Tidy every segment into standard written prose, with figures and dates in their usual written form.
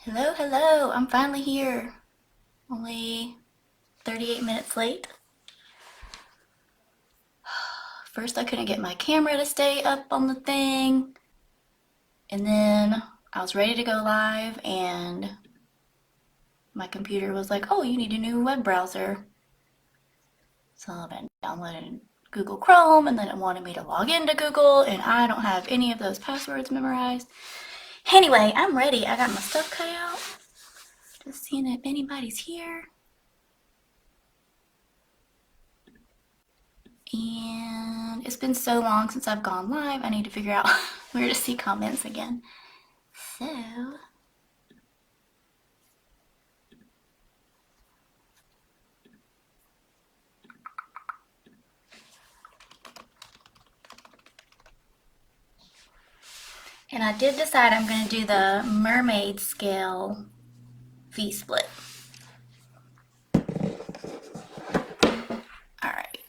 Hello, hello, I'm finally here. Only 38 minutes late. First, I couldn't get my camera to stay up on the thing. And then I was ready to go live, and my computer was like, oh, you need a new web browser. So I've been downloading Google Chrome, and then it wanted me to log into Google, and I don't have any of those passwords memorized. Anyway, I'm ready. I got my stuff cut out. Just seeing if anybody's here. And it's been so long since I've gone live, I need to figure out where to see comments again. So, and I did decide I'm going to do the Mermaid scale V-split. Alright.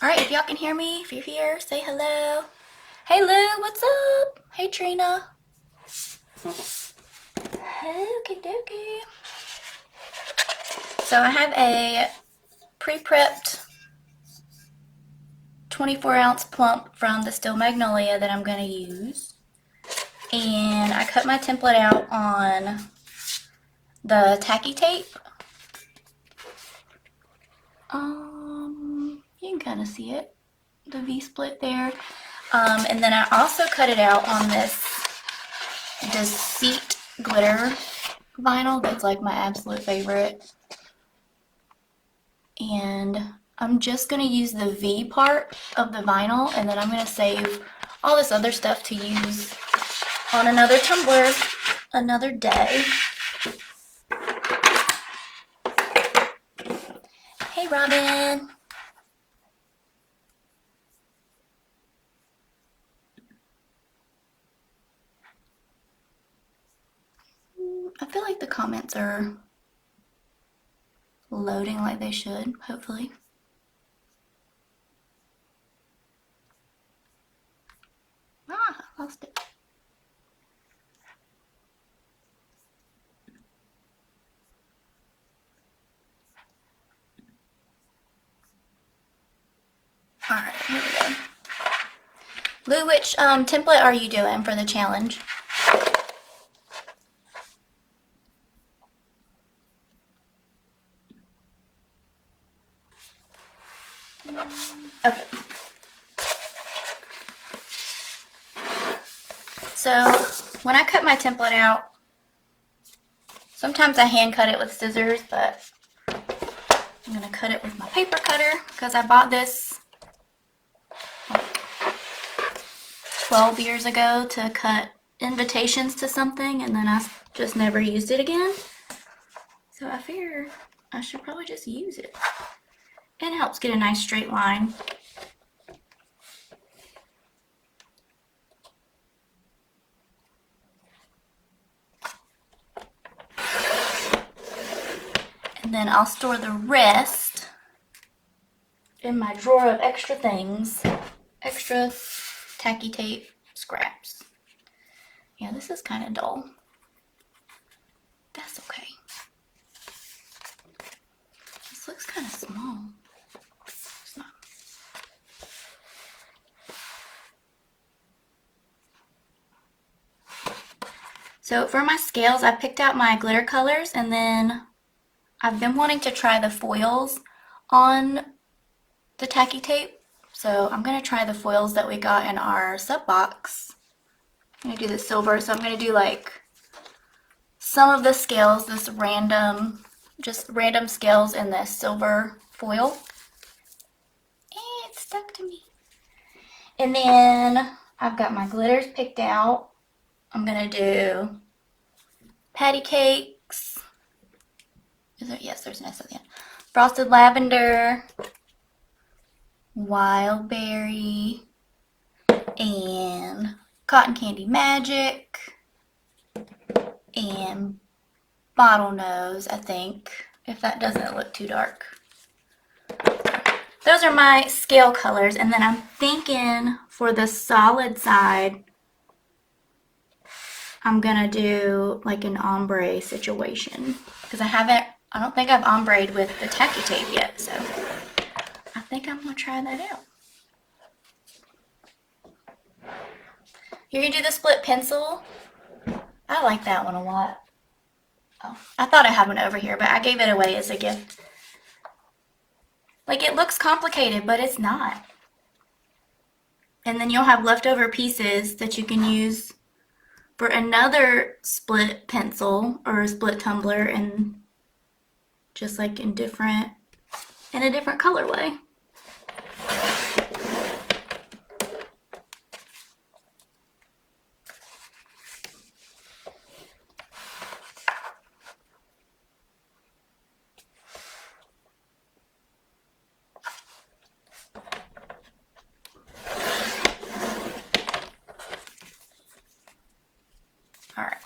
Alright, if y'all can hear me, if you're here, say hello. Hey Lou, what's up? Hey Trina. Okie dokie. So I have a pre-prepped 24-ounce plump from the Still Magnolia that I'm going to use. And I cut my template out on the tacky tape. You can kind of see it, the V-split there. And then I also cut it out on this Deceit glitter vinyl that's like my absolute favorite. And I'm just going to use the V part of the vinyl, and then I'm going to save all this other stuff to use on another tumbler another day. Hey Robin. I feel like the comments are loading like they should, hopefully. Ah, I lost it. Alright, here we go. Lou, which template are you doing for the challenge? Okay. So when I cut my template out, sometimes I hand cut it with scissors, but I'm going to cut it with my paper cutter because I bought this 12 years ago to cut invitations to something, and then I just never used it again. So I figure I should probably just use it. It helps get a nice straight line. And then I'll store the rest in my drawer of extra things, extra tacky tape scraps. Yeah, this is kind of dull. That's okay. This looks kind of small. It's not. So for my scales, I picked out my glitter colors, and then I've been wanting to try the foils on the tacky tape. So I'm going to try the foils that we got in our sub box. I'm going to do the silver, so I'm going to do like some of the scales, this random, just random scales in this silver foil. And it stuck to me. And then I've got my glitters picked out. I'm going to do patty cakes. Yes, there's an S at the end. Frosted lavender, wild berry, and cotton candy magic, and Bottlenose, I think, if that doesn't look too dark. Those are my scale colors, and then I'm thinking for the solid side, I'm gonna do like an ombre situation because I don't think I've ombre'd with the tacky tape yet, so I think I'm gonna try that out. You're gonna do the split pencil. I like that one a lot. Oh, I thought I had one over here, but I gave it away as a gift. Like, it looks complicated, but it's not. And then you'll have leftover pieces that you can use for another split pencil or a split tumbler, and just like in a different colorway. All right.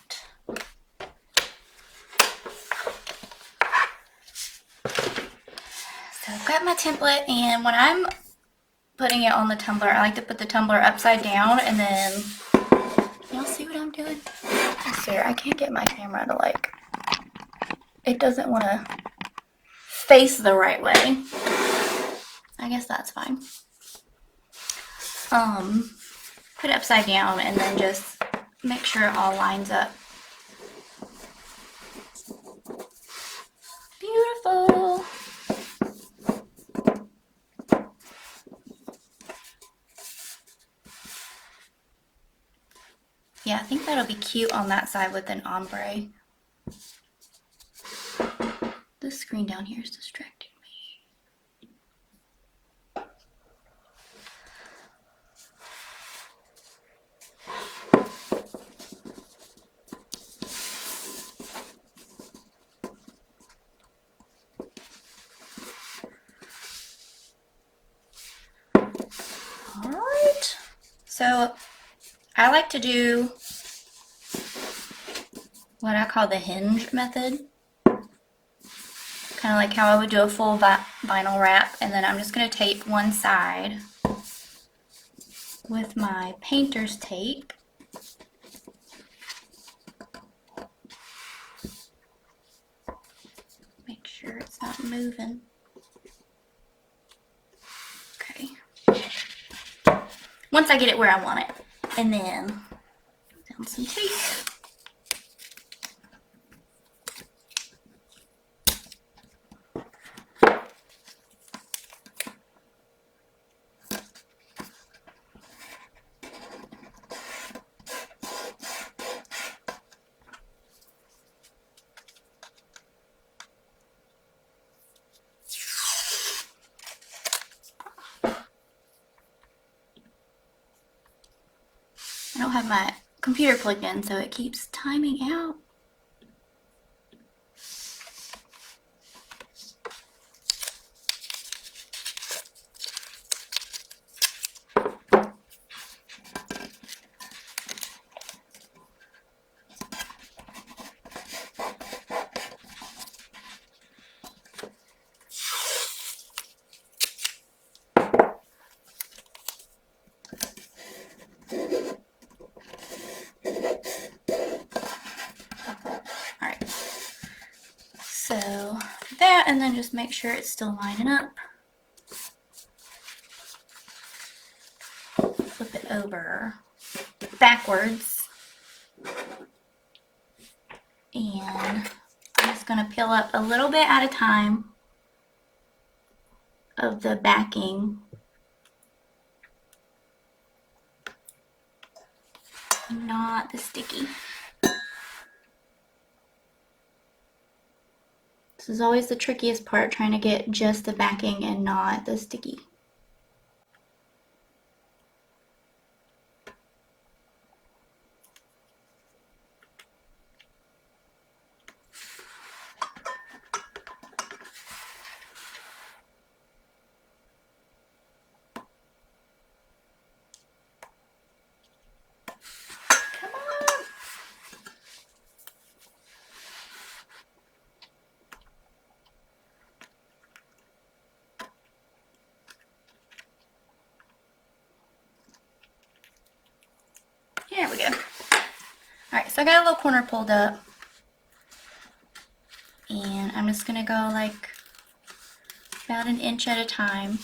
So I've got my template, and when I'm putting it on the tumbler, I like to put the tumbler upside down, and then, y'all see what I'm doing? I swear, I can't get my camera to like, it doesn't want to face the right way. I guess that's fine. Put it upside down and then just make sure it all lines up. Beautiful. Yeah, I think that'll be cute on that side with an ombre. The screen down here is distracting me. All right. So I like to do what I call the hinge method. Kind of like how I would do a full vinyl wrap, and then I'm just going to tape one side with my painter's tape. Make sure it's not moving. Okay. Once I get it where I want it, and then down some tape. I don't have my computer plugged in, so it keeps timing out. So that, and then just make sure it's still lining up. Flip it over backwards. And I'm just going to peel up a little bit at a time of the backing. Not the sticky. This is always the trickiest part, trying to get just the backing and not the sticky. Here we go. Alright, so I got a little corner pulled up. And I'm just going to go like about an inch at a time.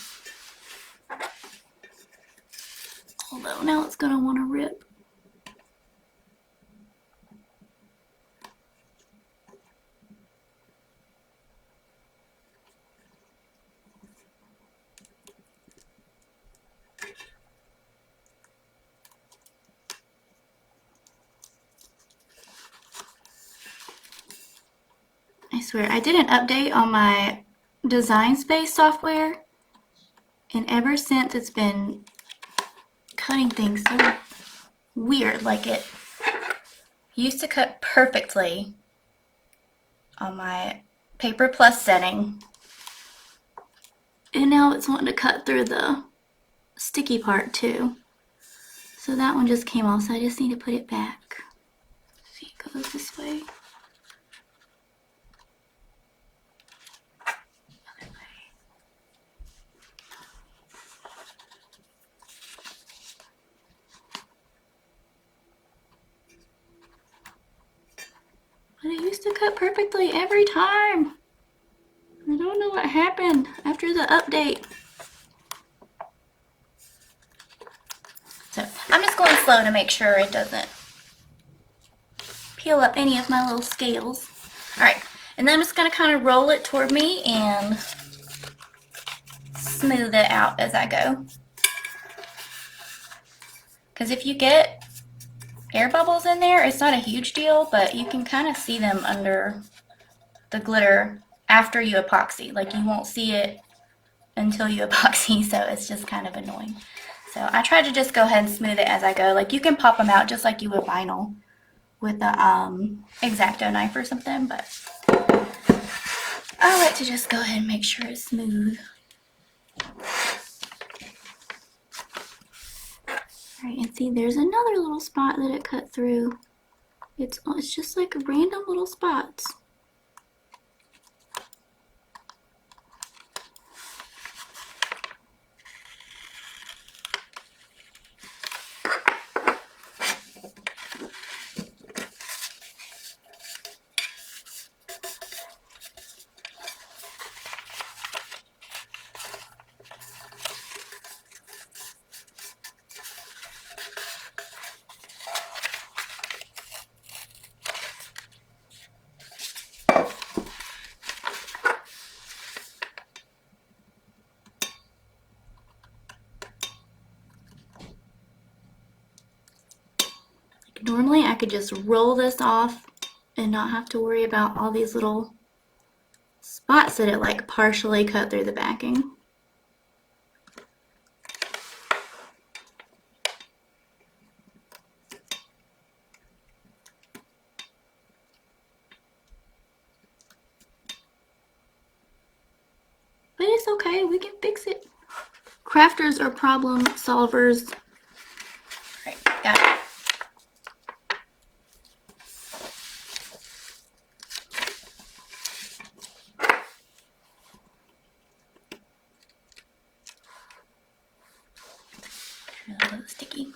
Although now it's going to want to rip. I swear, I did an update on my Design Space software, and ever since it's been cutting things so weird. Like, it used to cut perfectly on my Paper Plus setting, and now it's wanting to cut through the sticky part too. So that one just came off, so I just need to put it back. See, it goes this way. But it used to cut perfectly every time. I don't know what happened after the update. So I'm just going slow to make sure it doesn't peel up any of my little scales. Alright, and then I'm just going to kind of roll it toward me and smooth it out as I go. Because if you get air bubbles in there, it's not a huge deal, but you can kind of see them under the glitter after you epoxy. Like, you won't see it until you epoxy, so it's just kind of annoying. So I try to just go ahead and smooth it as I go. Like, you can pop them out just like you would vinyl with a X-Acto knife or something, but I like to just go ahead and make sure it's smooth. Alright, and see, there's another little spot that it cut through. It's just like random little spots. Normally I could just roll this off and not have to worry about all these little spots that it like partially cut through the backing. But it's okay, we can fix it. Crafters are problem solvers. Right, got it. A little sticky.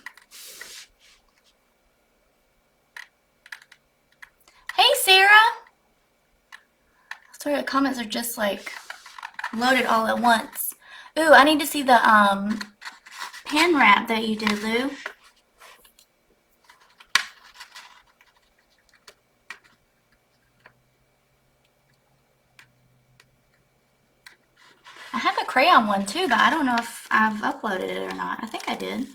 Hey, Sarah! Sorry, the comments are just like loaded all at once. Ooh, I need to see the pen wrap that you did, Lou. I have a crayon one too, but I don't know if I've uploaded it or not. I think I did.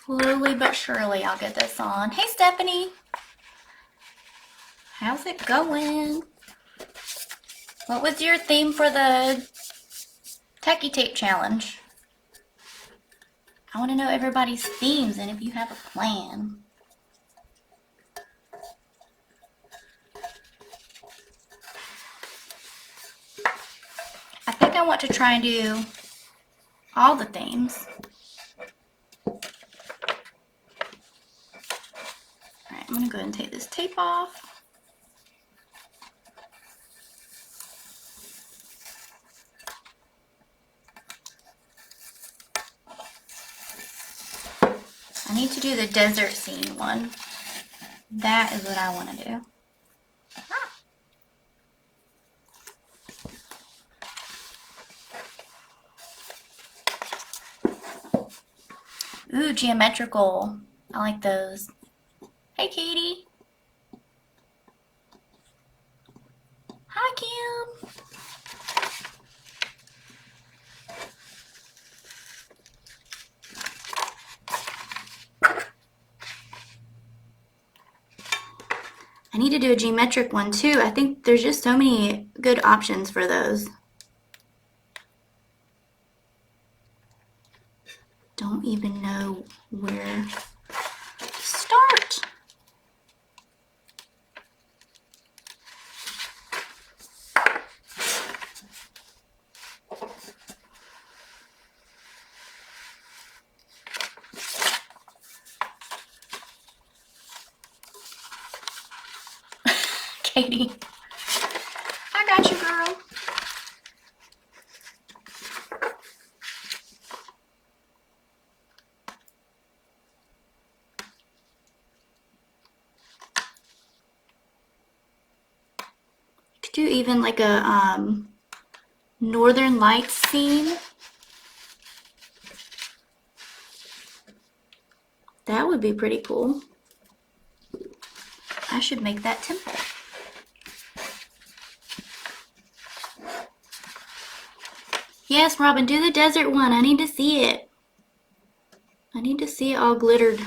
Slowly but surely I'll get this on. Hey Stephanie! How's it going? What was your theme for the tacky tape challenge? I want to know everybody's themes and if you have a plan. I think I want to try and do all the themes. Alright, I'm going to go ahead and take this tape off. I need to do the desert scene one. That is what I want to do. Ooh, geometrical. I like those. Hey, Katie. Hi, Kim. I need to do a geometric one too. I think there's just so many good options for those. Don't even know where to start. Katie, I got you, girl. Could do even like a Northern Lights scene. That would be pretty cool. I should make that temple. Yes, Robin, do the desert one. I need to see it. I need to see it all glittered.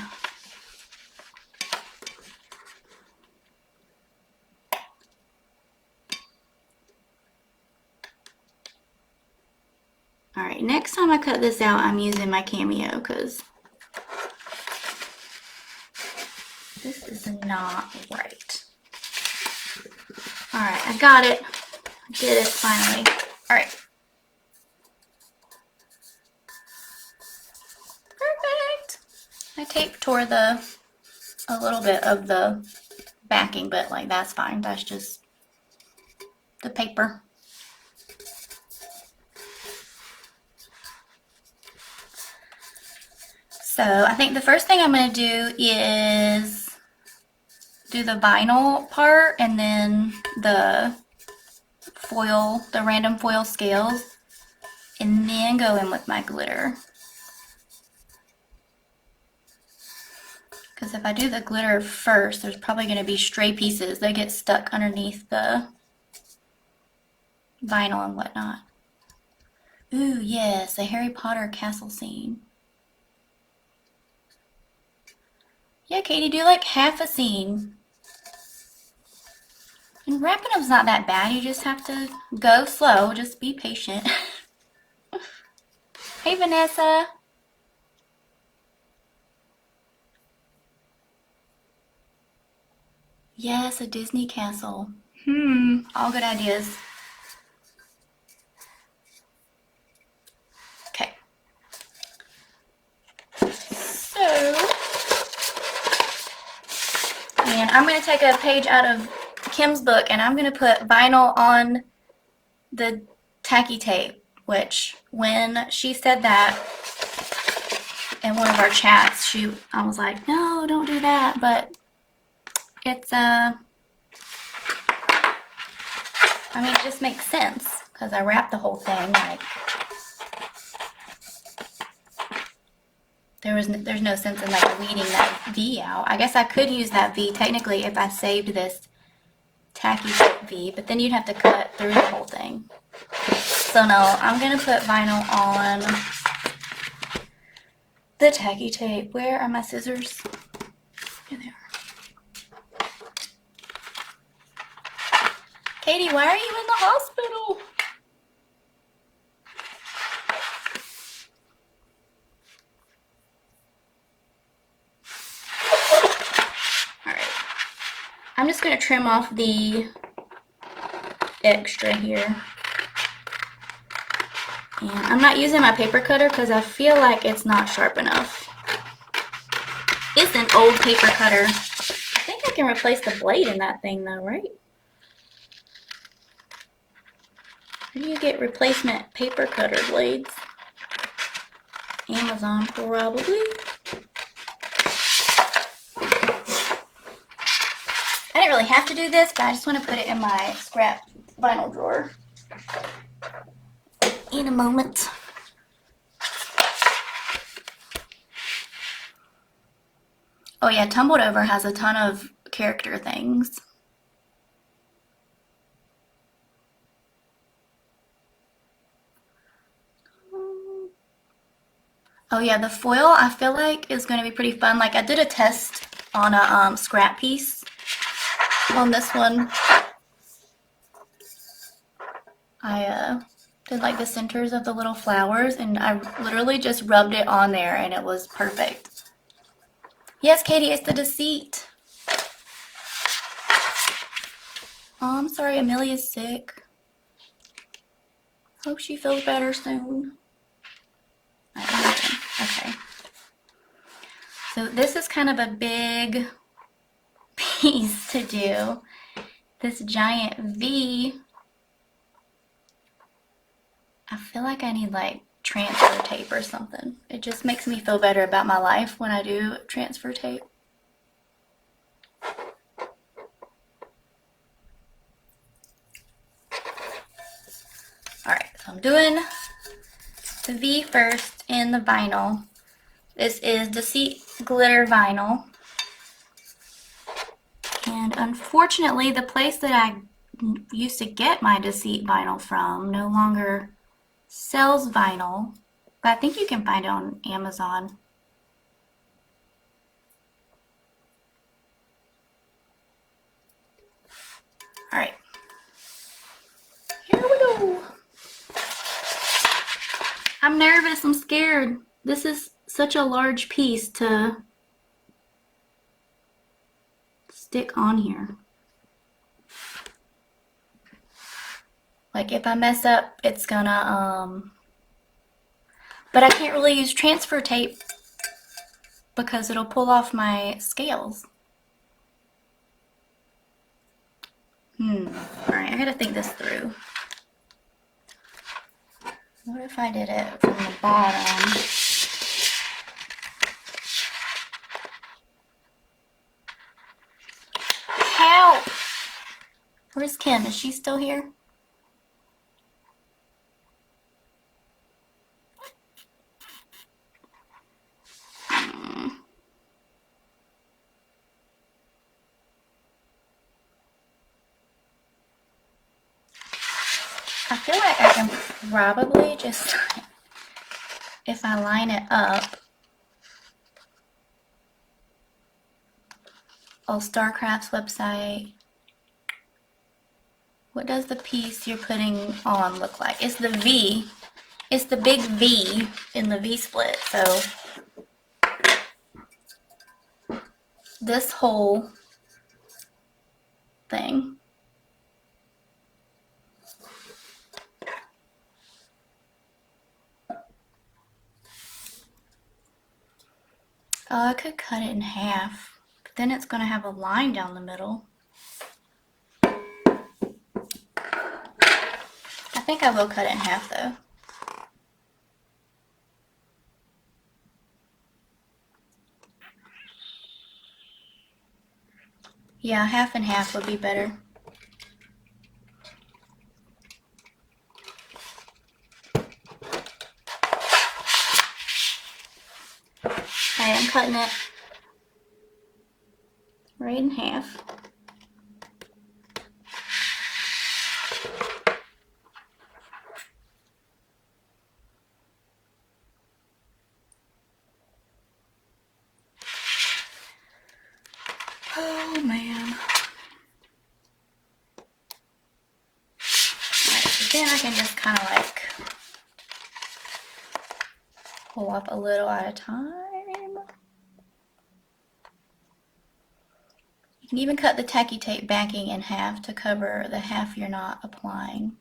Alright, next time I cut this out, I'm using my Cameo because this is not right. Alright, I got it. I did it finally. Alright. Perfect. My tape tore a little bit of the backing, but like that's fine. That's just the paper. So I think the first thing I'm going to do is do the vinyl part and then the foil, the random foil scales, and then go in with my glitter. Because if I do the glitter first, there's probably going to be stray pieces that get stuck underneath the vinyl and whatnot. Ooh, yes, a Harry Potter castle scene. Yeah, Katie, do like half a scene. And wrapping them's not that bad. You just have to go slow. Just be patient. Hey, Vanessa. Yes, a Disney castle. All good ideas. Okay. So, and I'm going to take a page out of Kim's book and I'm going to put vinyl on the tacky tape, which when she said that in one of our chats, I was like, no, don't do that, but it's, I mean, it just makes sense because I wrapped the whole thing, like, there's no sense in like weeding that V out. I guess I could use that V technically if I saved this tacky tape V, but then you'd have to cut through the whole thing. So no, I'm gonna put vinyl on the tacky tape. Where are my scissors? Here they are. Katie, why are you in the hospital? Alright. I'm just going to trim off the extra here. And I'm not using my paper cutter because I feel like it's not sharp enough. It's an old paper cutter. I think I can replace the blade in that thing though, right? Where do you get replacement paper cutter blades? Amazon, probably. I didn't really have to do this, but I just want to put it in my scrap vinyl drawer in a moment. Oh yeah, Tumbled Over has a ton of character things. Oh yeah, the foil I feel like is going to be pretty fun. Like I did a test on a scrap piece on this one. I did like the centers of the little flowers and I literally just rubbed it on there and it was perfect. Yes, Katie, it's the deceit. Oh, I'm sorry Amelia's sick. Hope she feels better soon. Okay. So this is kind of a big piece to do. This giant V. I feel like I need like transfer tape or something. It just makes me feel better about my life when I do transfer tape. Alright, so I'm doing the V first in the vinyl. This is Deceit Glitter Vinyl. And unfortunately, the place that I used to get my Deceit vinyl from no longer sells vinyl, but I think you can find it on Amazon. Alright, here we go. I'm nervous, I'm scared. This is such a large piece to stick on here. Like if I mess up, it's gonna, but I can't really use transfer tape because it'll pull off my scales. Alright, I gotta think this through. What if I did it from the bottom? Help! Where's Kim? Is she still here? I feel like I can probably just, if I line it up, All Starcraft's website. What does the piece you're putting on look like? It's the V. It's the big V in the V split. So this whole thing. Oh, I could cut it in half, but then it's going to have a line down the middle. I think I will cut it in half though. Yeah, half and half would be better. Okay, I'm cutting it right in half. kind of like pull up a little at a time. You can even cut the tacky tape backing in half to cover the half you're not applying.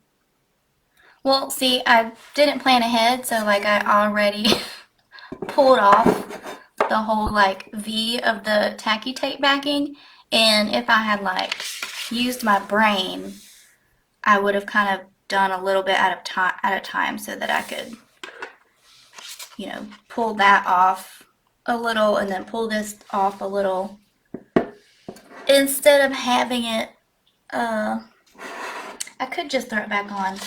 Well, see, I didn't plan ahead, so like I already pulled off the whole like V of the tacky tape backing, and if I had like used my brain, I would have kind of done a little bit at a time so that I could, you know, pull that off a little and then pull this off a little instead of having it. I could just throw it back on.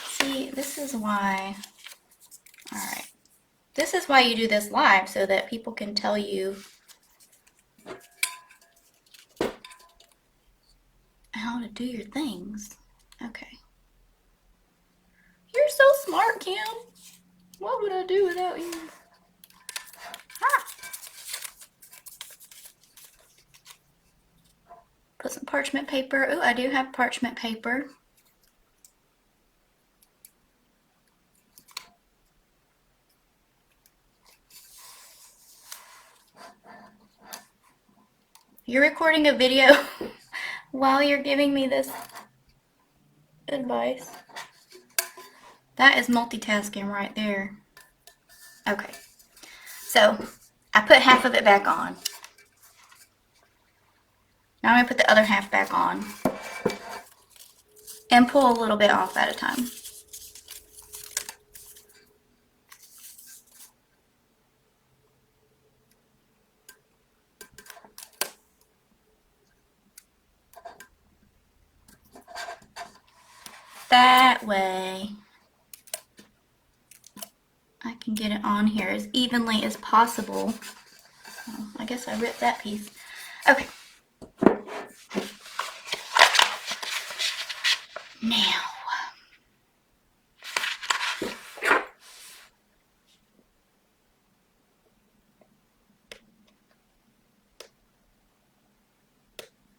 See, this is why. All right. This is why you do this live, so that people can tell you how to do your things. Okay. You're so smart, Kim. What would I do without you? Ah. Put some parchment paper. Oh, I do have parchment paper. You're recording a video while you're giving me this advice. That is multitasking right there. Okay, so I put half of it back on. Now I'm going to put the other half back on and pull a little bit off at a time. That way I can get it on here as evenly as possible. Oh, I guess I ripped that piece. Okay. Now,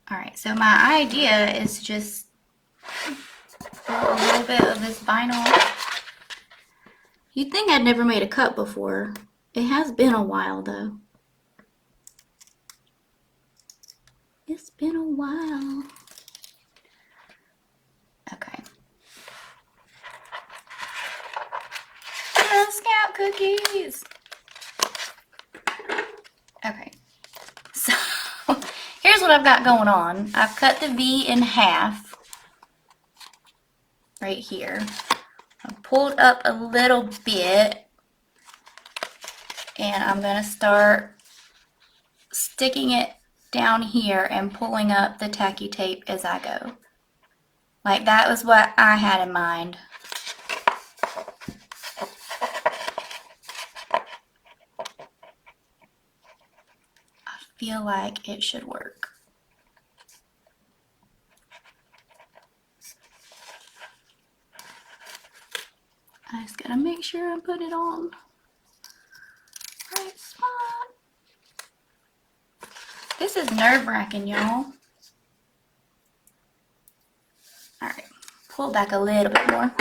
all right, so my idea is to just pull a little bit of this vinyl. You'd think I'd never made a cut before. It has been a while though. It's been a while. Okay. Girl Scout cookies. Okay. So here's what I've got going on. I've cut the V in half right here. I pulled up a little bit and I'm going to start sticking it down here and pulling up the tacky tape as I go. Like that was what I had in mind. I feel like it should work. I just gotta make sure I put it on the right spot. This is nerve-wracking, y'all. Alright, pull back a little bit more.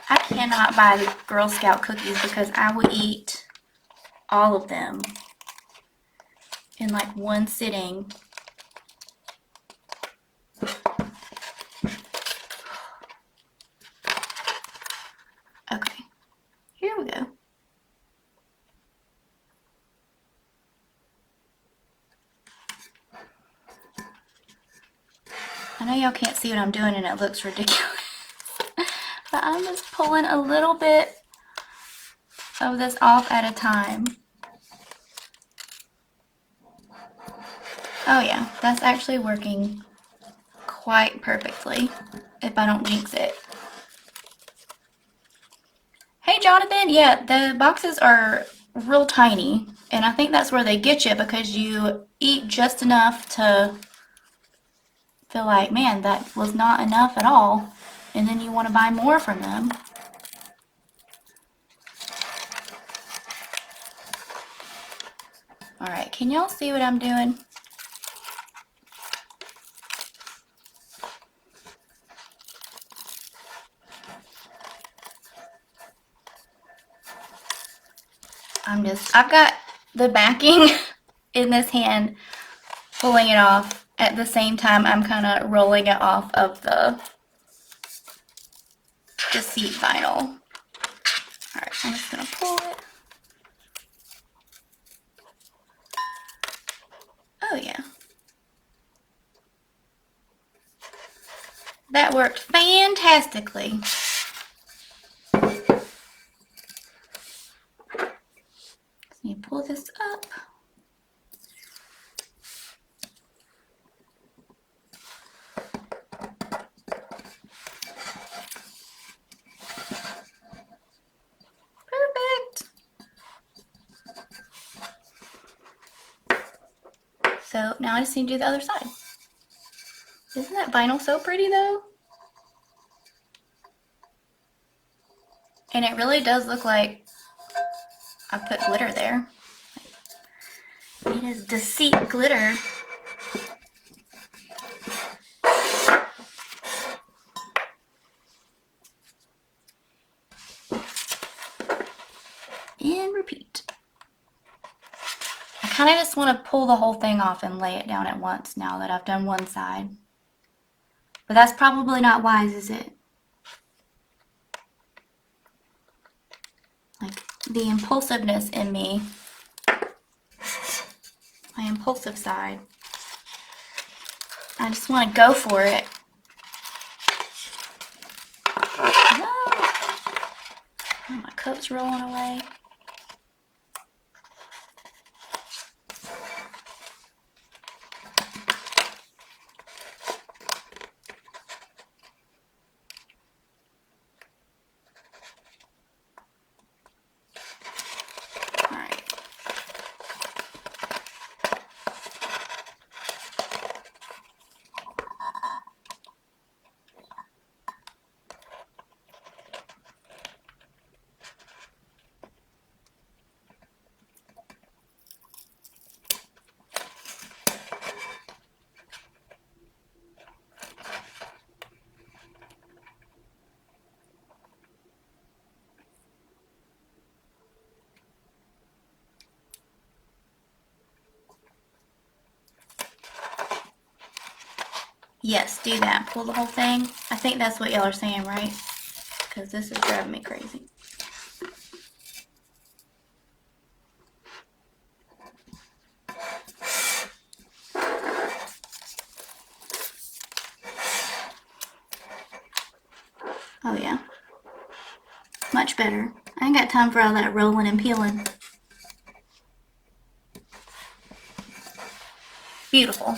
I cannot buy the Girl Scout cookies because I would eat all of them in like one sitting. Okay, here we go. I know y'all can't see what I'm doing and it looks ridiculous. But I'm just pulling a little bit of this off at a time. Oh yeah, that's actually working quite perfectly if I don't jinx it. Hey Jonathan, yeah, the boxes are real tiny and I think that's where they get you because you eat just enough to feel like, man, that was not enough at all, and then you want to buy more from them. Alright, can y'all see what I'm doing? I've got the backing in this hand, pulling it off at the same time I'm kind of rolling it off of the seat vinyl. Alright, I'm just gonna pull it. Oh yeah. That worked fantastically. So you pull this up. Perfect. So now I just need to do the other side. Isn't that vinyl so pretty though? And it really does look like I put glitter there. It is deceit glitter. And repeat. I kind of just want to pull the whole thing off and lay it down at once now that I've done one side. But that's probably not wise, is it? Like the impulsiveness in me, my impulsive side, I just want to go for it. No. Oh, my cup's rolling away. Yes, do that. Pull the whole thing. I think that's what y'all are saying, right? Because this is driving me crazy. Oh yeah. Much better. I ain't got time for all that rolling and peeling. Beautiful.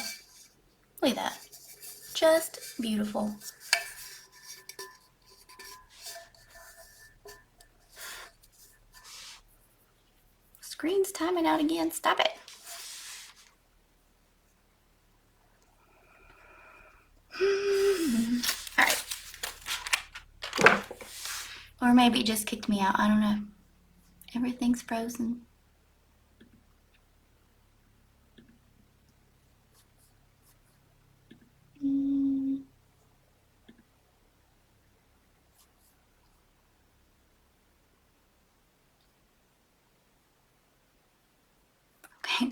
Look at that. Just beautiful. Screen's timing out again. Stop it. Alright. Or maybe it just kicked me out. I don't know. Everything's frozen. Okay.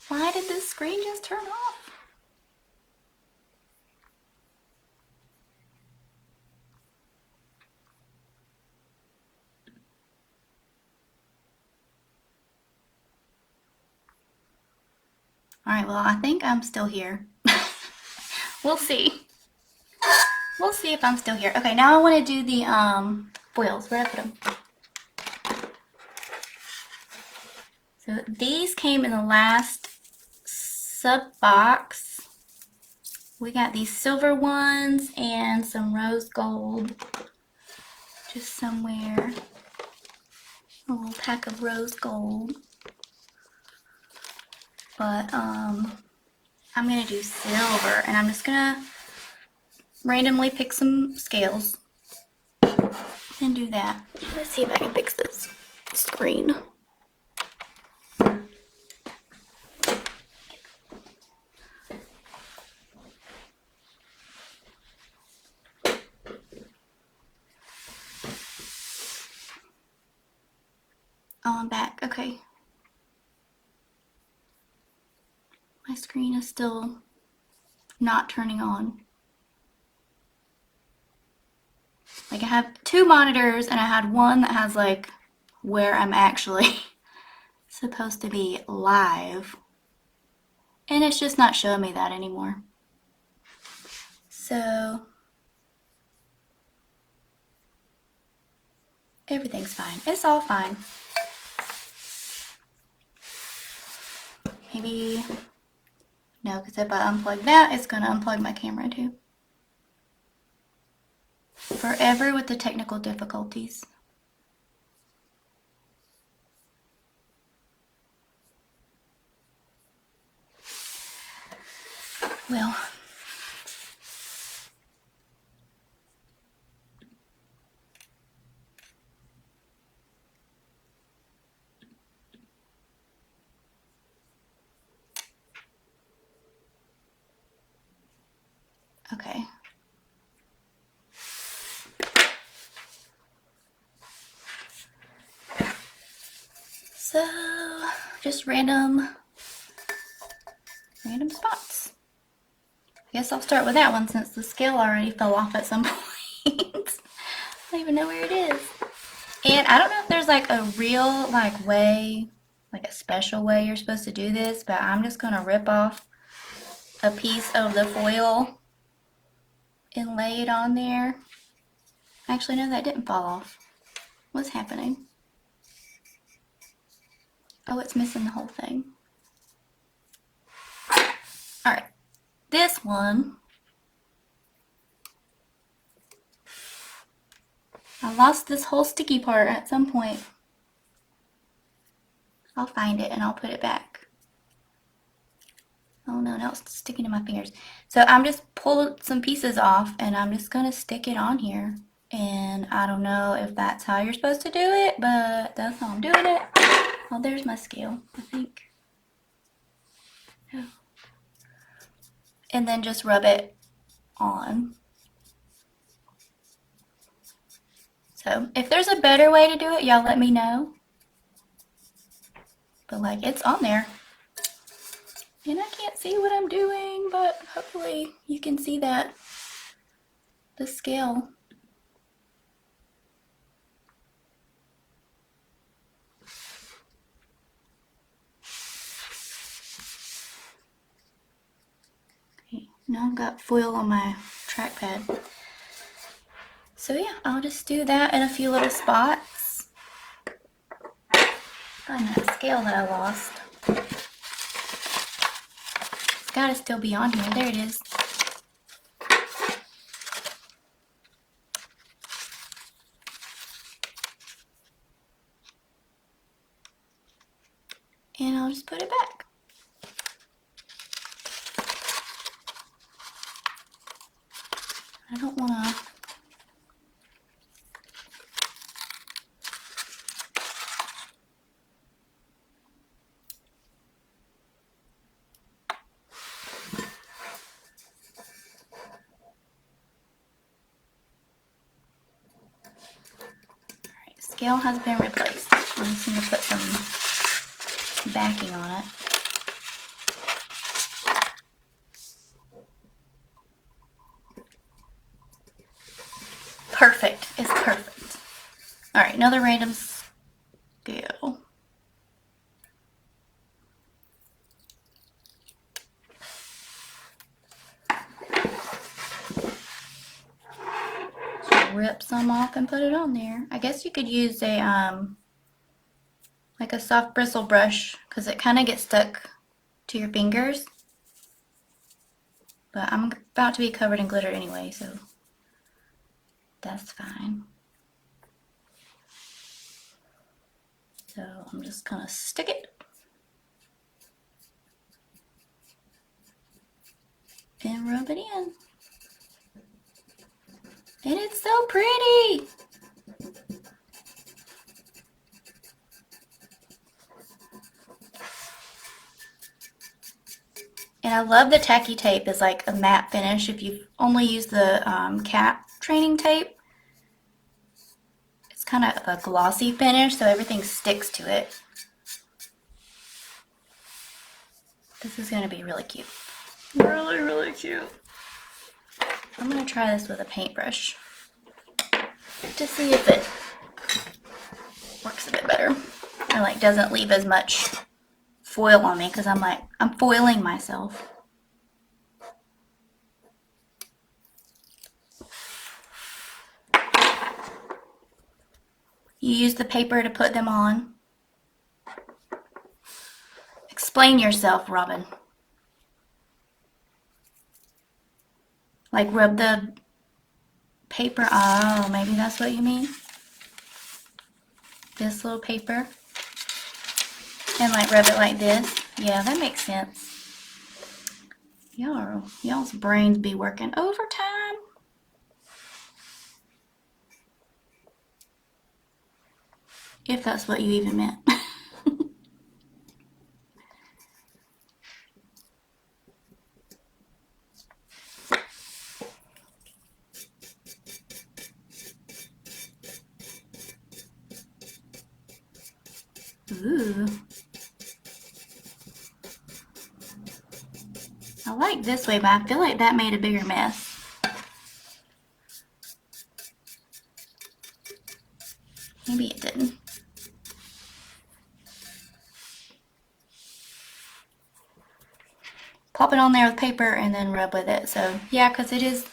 Why did this screen just turn off? Alright, well, I think I'm still here. We'll see. We'll see if I'm still here. Okay, now I want to do the foils. Where did I put them? So these came in the last sub box. We got these silver ones and some rose gold. Just somewhere. A little pack of rose gold. But I'm gonna do silver, and I'm just gonna randomly pick some scales and do that. Let's see if I can fix this screen. Oh, I'm back. Okay. My screen is still not turning on. Like I have 2 monitors and I had one that has like where I'm actually supposed to be live. And it's just not showing me that anymore. So everything's fine. It's all fine. Maybe, no, because if I unplug that, it's going to unplug my camera too. Forever with the technical difficulties. Well, okay. So, just random spots. I guess I'll start with that one since the scale already fell off at some point. I don't even know where it is. And I don't know if there's like a real like way, like a special way you're supposed to do this, but I'm just gonna rip off a piece of the foil and lay it on there. Actually, no, that didn't fall off. What's happening? Oh, it's missing the whole thing. All right, this one, I lost this whole sticky part at some point. I'll find it and I'll put it back. Oh no, now it's sticking to my fingers. So I'm just pulling some pieces off and I'm just gonna stick it on here. And I don't know if that's how you're supposed to do it, but that's how I'm doing it. Oh, there's my scale, I think. Yeah. And then just rub it on. So if there's a better way to do it, y'all let me know. But like, it's on there. And I can't see what I'm doing, but hopefully you can see that, the scale. Okay, now I've got foil on my trackpad. So yeah, I'll just do that in a few little spots. Find that scale that I lost. It's gotta still be on here. There it is. And I'll just put it back. I don't wanna... Alright, scale has been replaced. I'm just gonna put some backing on it. Perfect. It's perfect. Alright, another random scale. So rip some off and put it on there. I guess you could use a like a soft bristle brush because it kind of gets stuck to your fingers. But I'm about to be covered in glitter anyway, so that's fine. So I'm just gonna stick it and rub it in. And it's so pretty! And I love the tacky tape. It's like a matte finish if you've only used the cat training tape. It's kind of a glossy finish, so everything sticks to it. This is gonna be really cute. Really, really cute. I'm gonna try this with a paintbrush to see if it works a bit better. Or like doesn't leave as much foil on me because I'm foiling myself. You use the paper to put them on. Explain yourself, Robin. Like rub the paper. Oh, maybe that's what you mean. This little paper. And like rub it like this. Yeah, that makes sense. Y'all's brains be working overtime. If that's what you even meant. Ooh. I like this way, but I feel like that made a bigger mess. Maybe it didn't. Pop it on there with paper and then rub with it. So yeah, because it is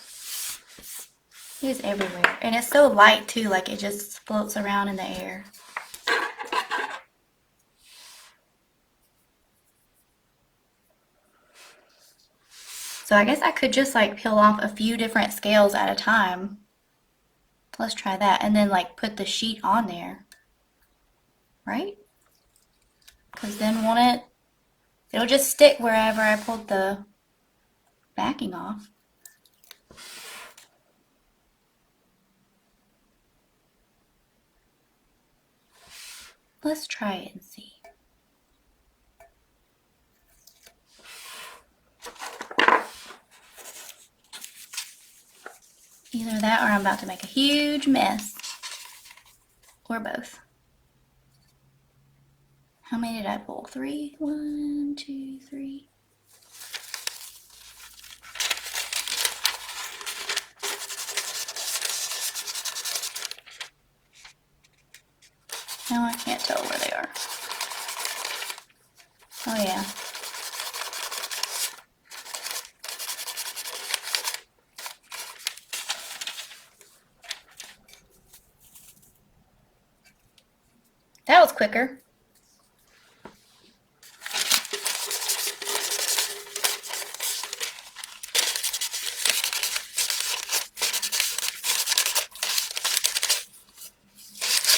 everywhere. And it's so light too, like it just floats around in the air. So I guess I could just like peel off a few different scales at a time. Let's try that. And then like put the sheet on there. Right? Because then it'll just stick wherever I pulled the backing off. Let's try it and see. Either that or I'm about to make a huge mess. Or both. How many did I pull? 3? 1, 2, 3. Now I can't tell where they are. Oh yeah. That was quicker. I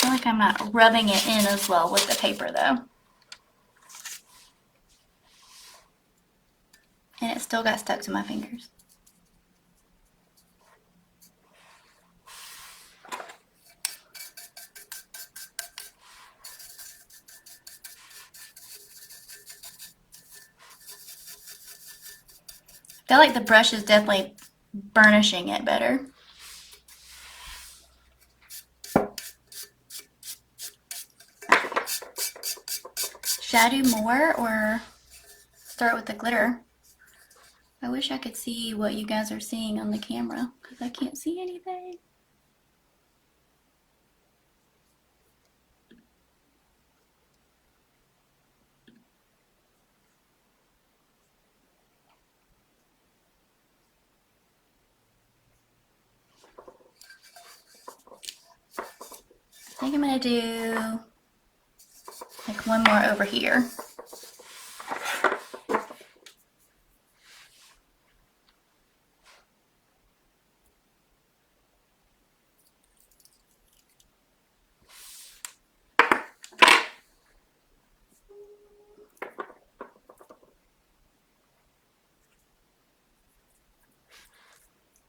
feel like I'm not rubbing it in as well with the paper though. And it still got stuck to my fingers. I feel like the brush is definitely burnishing it better. Should I do more or start with the glitter? I wish I could see what you guys are seeing on the camera because I can't see anything. I think I'm gonna do like one more over here.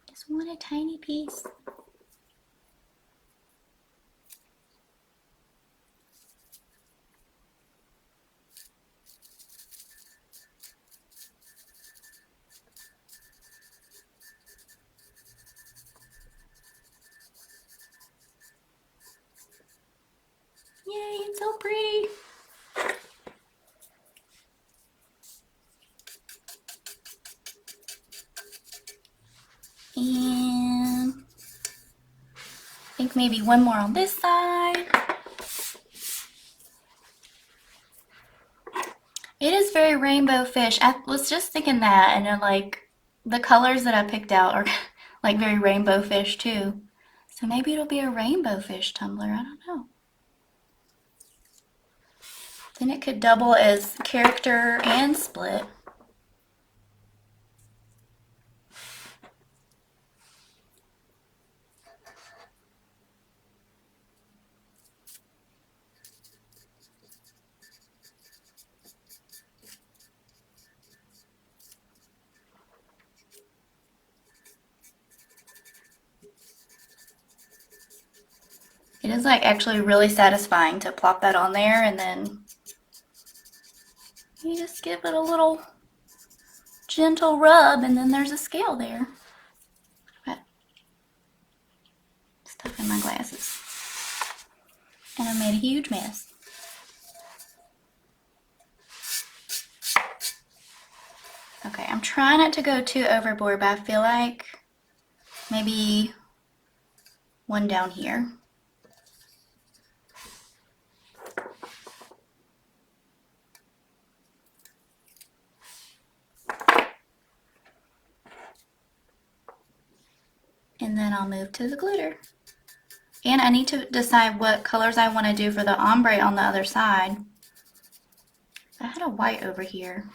Just want a tiny piece. Yay, it's so pretty. think maybe one more on this side. It is very rainbow fish. I was just thinking that, and then like the colors that I picked out are like very rainbow fish too. So maybe it'll be a rainbow fish tumbler. I don't know. Then it could double as character and split. It is like actually really satisfying to plop that on there and then you just give it a little gentle rub and then there's a scale there. But stuff in my glasses. And I made a huge mess. Okay, I'm trying not to go too overboard, but I feel like maybe one down here. And then I'll move to the glitter. And I need to decide what colors I want to do for the ombre on the other side. I had a white over here.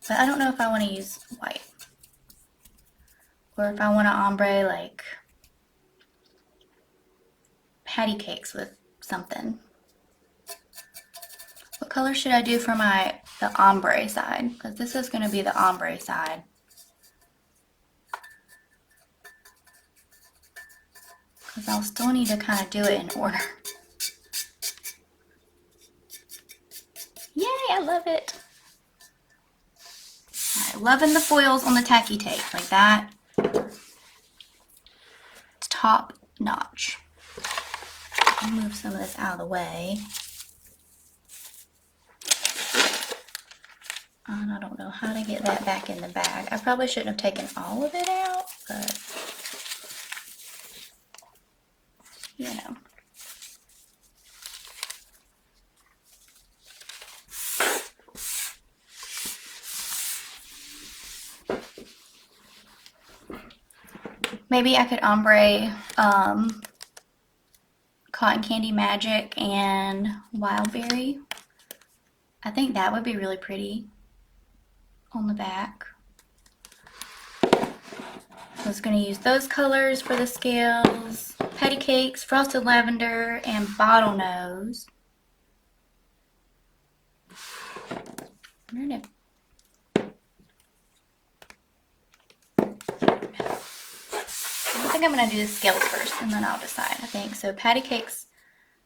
But I don't know if I want to use white. Or if I want to ombre like patty cakes with something. What color should I do for the ombre side? Because this is going to be the ombre side. Because I'll still need to kind of do it in order. Yay, I love it. Alright, loving the foils on the tacky tape. Like that. It's top notch. I'll move some of this out of the way. And I don't know how to get that back in the bag. I probably shouldn't have taken all of it out, but you know. Maybe I could ombre Cotton Candy Magic and Wildberry. I think that would be really pretty on the back. I was going to use those colors for the scales. Patty Cakes, Frosted Lavender, and Bottlenose. I think I'm going to do the scales first and then I'll decide, I think. So Patty Cakes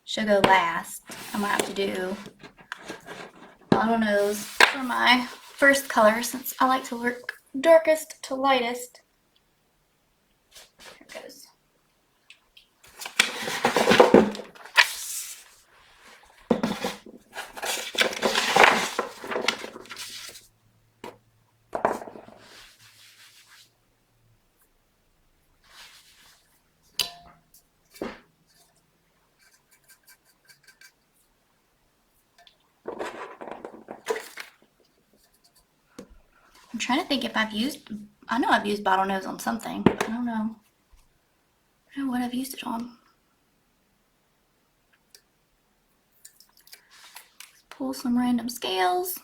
should go last. I'm going to have to do Bottlenose for my first color since I like to work darkest to lightest. Here it goes. I'm trying to think if I know I've used Bottlenose on something, but I don't know what I've used it on. Let's pull some random scales.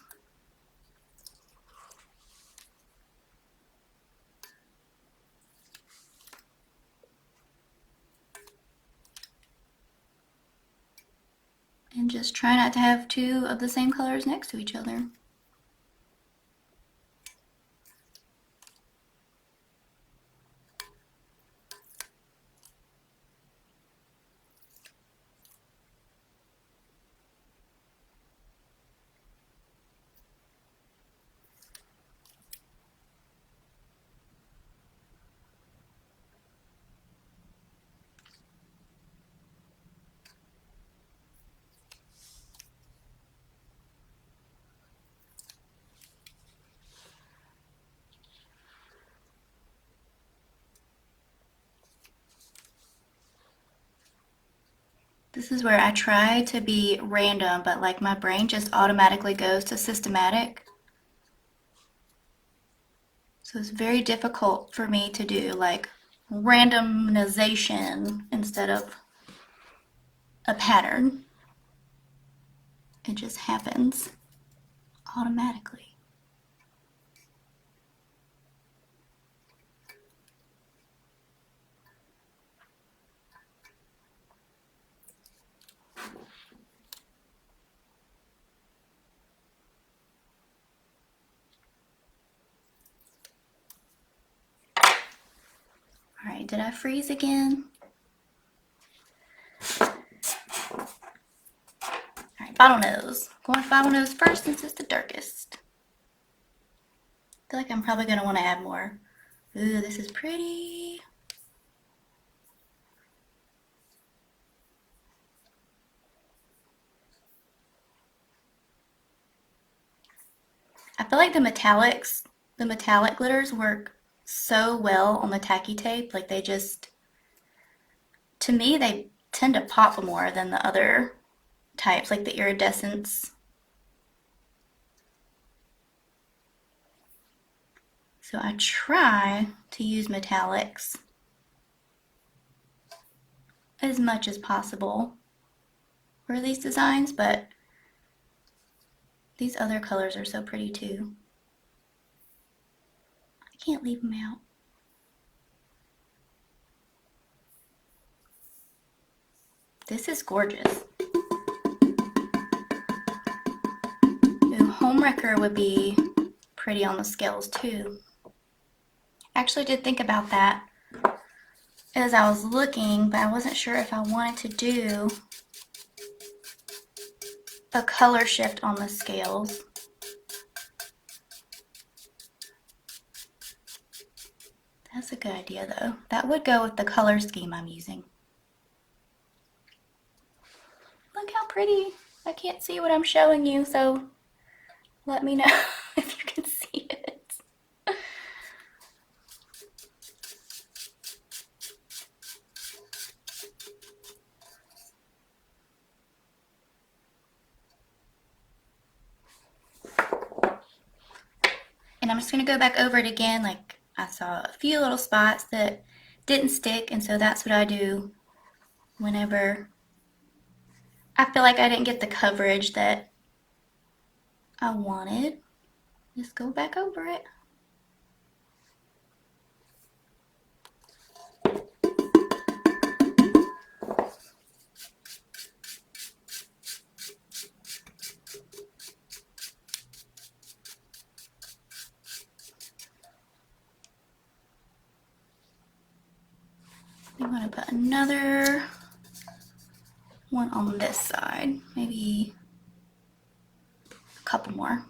And just try not to have two of the same colors next to each other. This is where I try to be random, but like my brain just automatically goes to systematic. So it's very difficult for me to do like randomization instead of a pattern. It just happens automatically. All right, did I freeze again? All right, bottlenose. Going with bottlenose first since it's the darkest. I feel like I'm probably going to want to add more. Ooh, this is pretty. I feel like the metallic glitters work so well on the tacky tape. Like they just, to me, they tend to pop more than the other types, like the iridescence. So I try to use metallics as much as possible for these designs, but these other colors are so pretty too. I can't leave them out. This is gorgeous. Ooh, Homewrecker would be pretty on the scales too. I actually did think about that as I was looking, but I wasn't sure if I wanted to do a color shift on the scales. That's a good idea though. That would go with the color scheme I'm using. Look how pretty. I can't see what I'm showing you, so let me know if you can see it. And I'm just going to go back over it again. Like I saw a few little spots that didn't stick, and so that's what I do whenever I feel like I didn't get the coverage that I wanted. Just go back over it. I'm going to put another one on this side, maybe a couple more.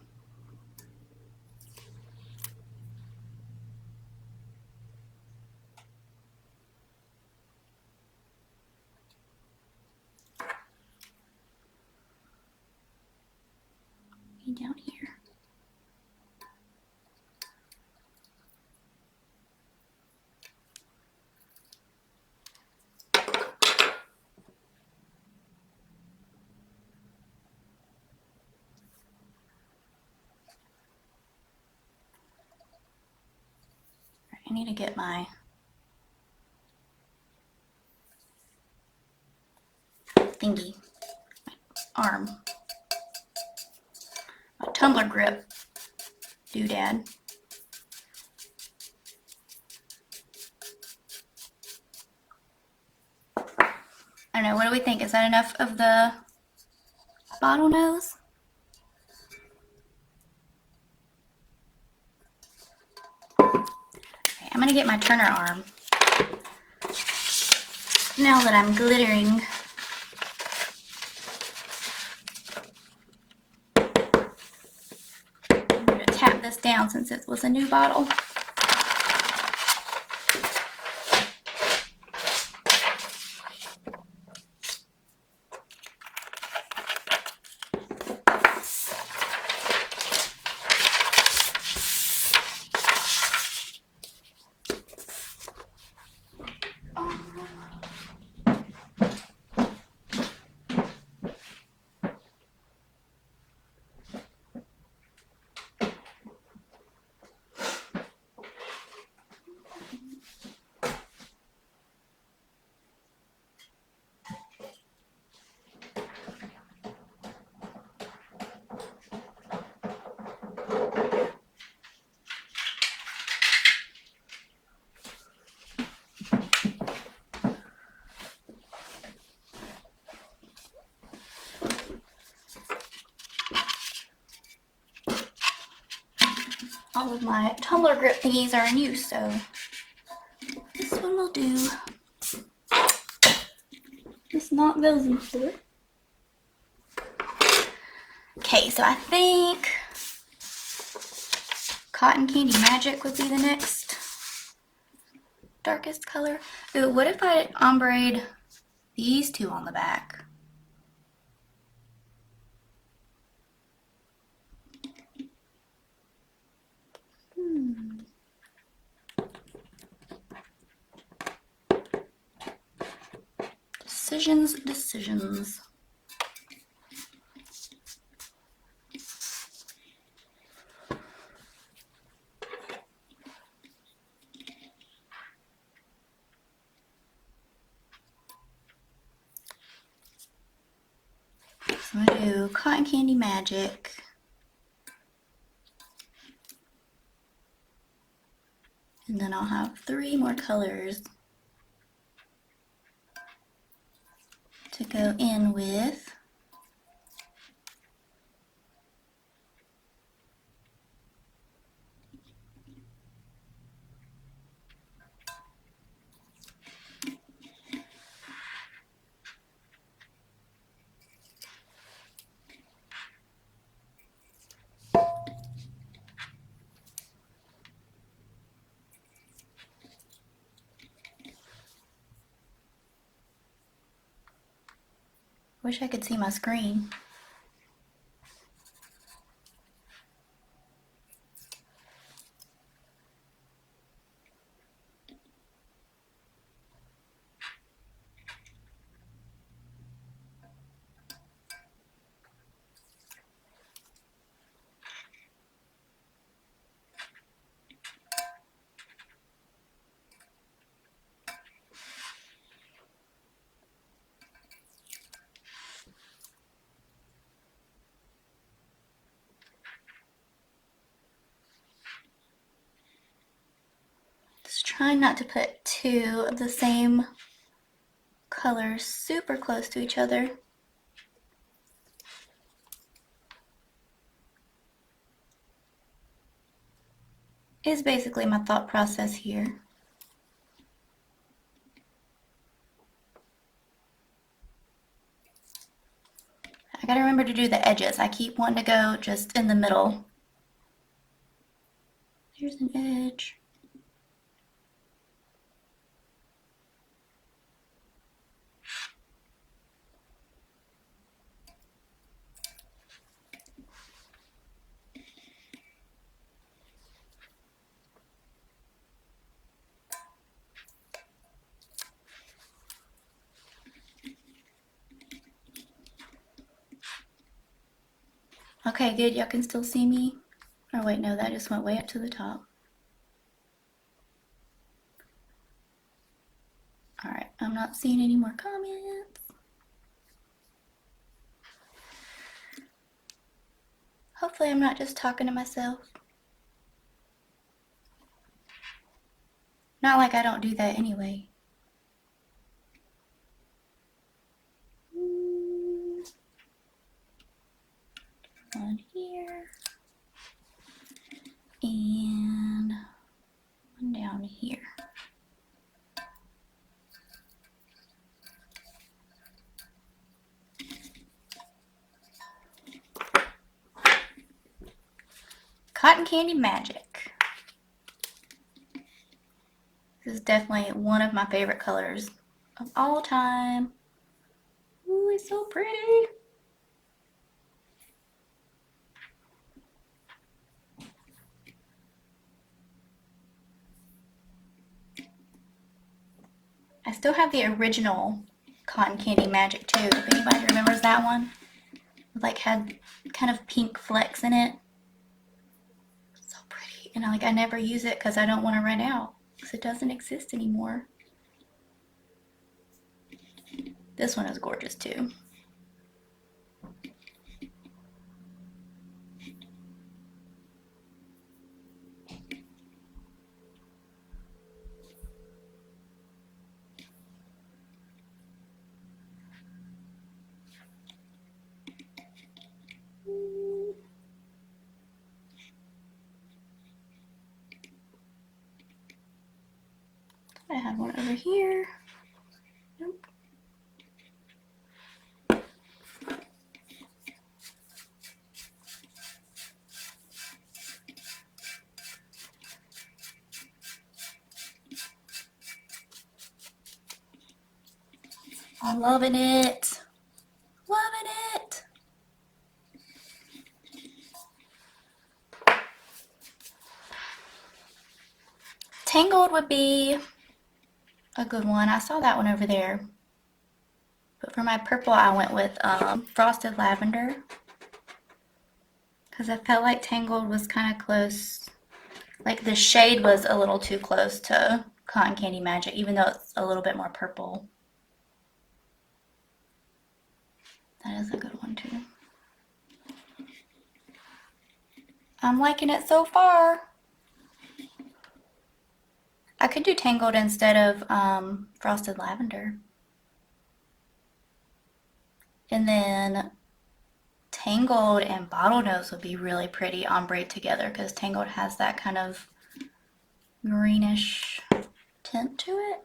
Down here. I need to get my thingy, my arm, my tumbler grip doodad. I don't know, what do we think? Is that enough of the bottlenose? Okay, I'm gonna get my Turner arm. Now that I'm glittering. I'm gonna tap this down since it was a new bottle. all of my tumbler grip thingies are in use, so this one will do. It's not Velzen for it. Okay, so I think Cotton Candy Magic would be the next darkest color. Ooh, what if I ombre'd these two on the back? Decisions. So I'm gonna do Cotton Candy Magic. And then I'll have 3 more colors to go in with. Wish I could see my screen. Just trying not to put 2 of the same color super close to each other. Is basically my thought process here. I gotta remember to do the edges. I keep wanting to go just in the middle. Here's an edge. Okay, good. Y'all can still see me. Oh wait, no, that just went way up to the top. Alright, I'm not seeing any more comments. Hopefully I'm not just talking to myself. Not like I don't do that anyway. One here. And one down here. Cotton Candy Magic. This is definitely one of my favorite colors of all time. Ooh, it's so pretty. I still have the original Cotton Candy Magic too, if anybody remembers that one. It like had kind of pink flecks in it. So pretty. And I never use it because I don't want to run out because it doesn't exist anymore. This one is gorgeous too. I have one over here. Nope. I'm loving it. Loving it. Tangled would be a good one. I saw that one over there. But for my purple, I went with Frosted Lavender. Because I felt like Tangled was kind of close. Like the shade was a little too close to Cotton Candy Magic, even though it's a little bit more purple. That is a good one too. I'm liking it so far. I could do Tangled instead of Frosted Lavender. And then Tangled and Bottlenose would be really pretty ombre together because Tangled has that kind of greenish tint to it.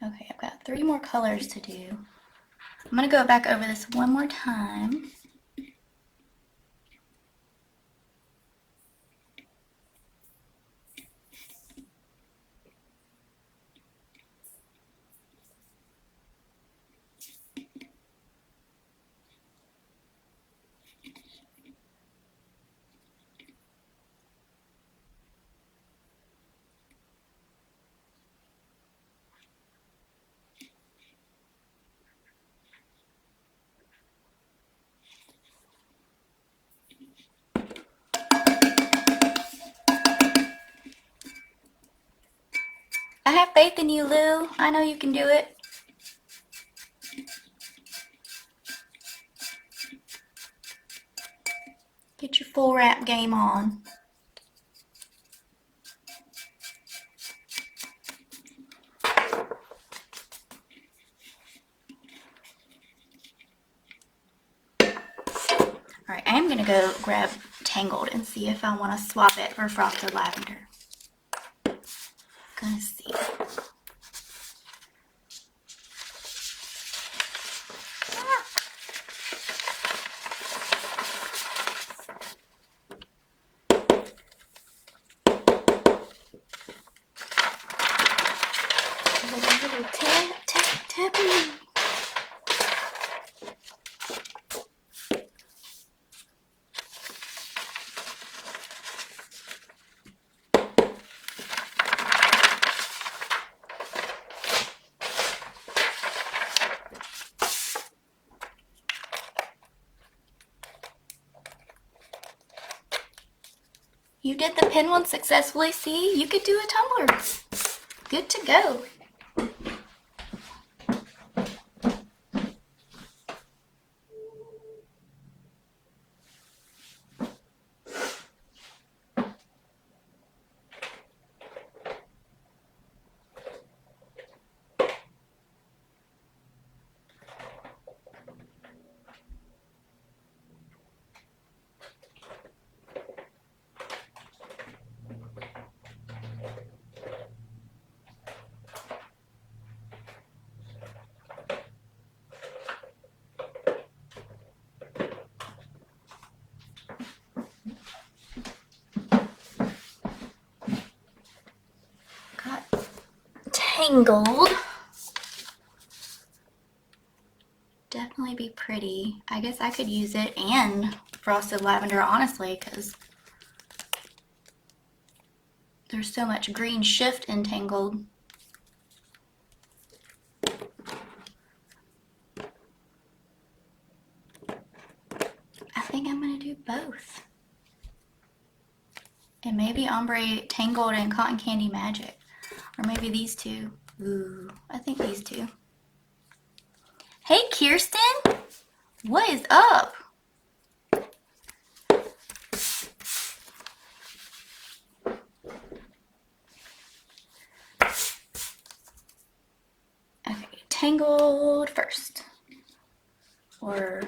Okay, I've got 3 more colors to do. I'm going to go back over this one more time. I have faith in you, Lou. I know you can do it. Get your full wrap game on. Alright, I am going to go grab Tangled and see if I want to swap it for Frosted Lavender. Gonna see. Tapping. You did the pin one successfully. See, you could do a tumbler. Good to go. Got Tangled. Definitely be pretty. I guess I could use it and Frosted Lavender, honestly, because there's so much green shift in Tangled. I think I'm going to do both. And maybe Ombre Tangled and Cotton Candy Magic. Or maybe these two. Ooh, I think these two. Hey, Kirsten! What is up? Okay, Tangled first. Or,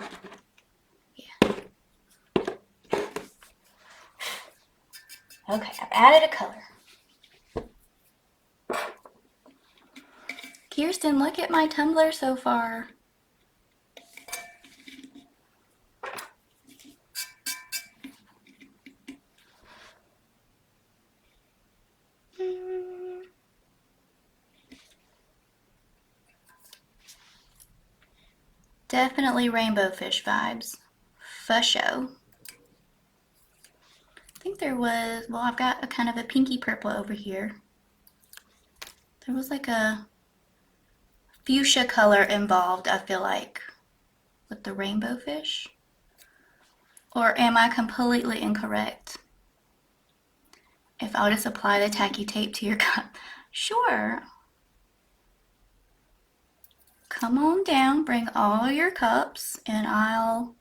yeah. Okay, I've added a color. Kirsten, look at my tumbler so far. Definitely rainbow fish vibes. For show. I think there was, well, I've got a kind of a pinky purple over here. There was like a fuchsia color involved, I feel like, with the rainbow fish. Or am I completely incorrect? If I'll just apply the tacky tape to your cup. Sure. Come on down, bring all your cups, and I'll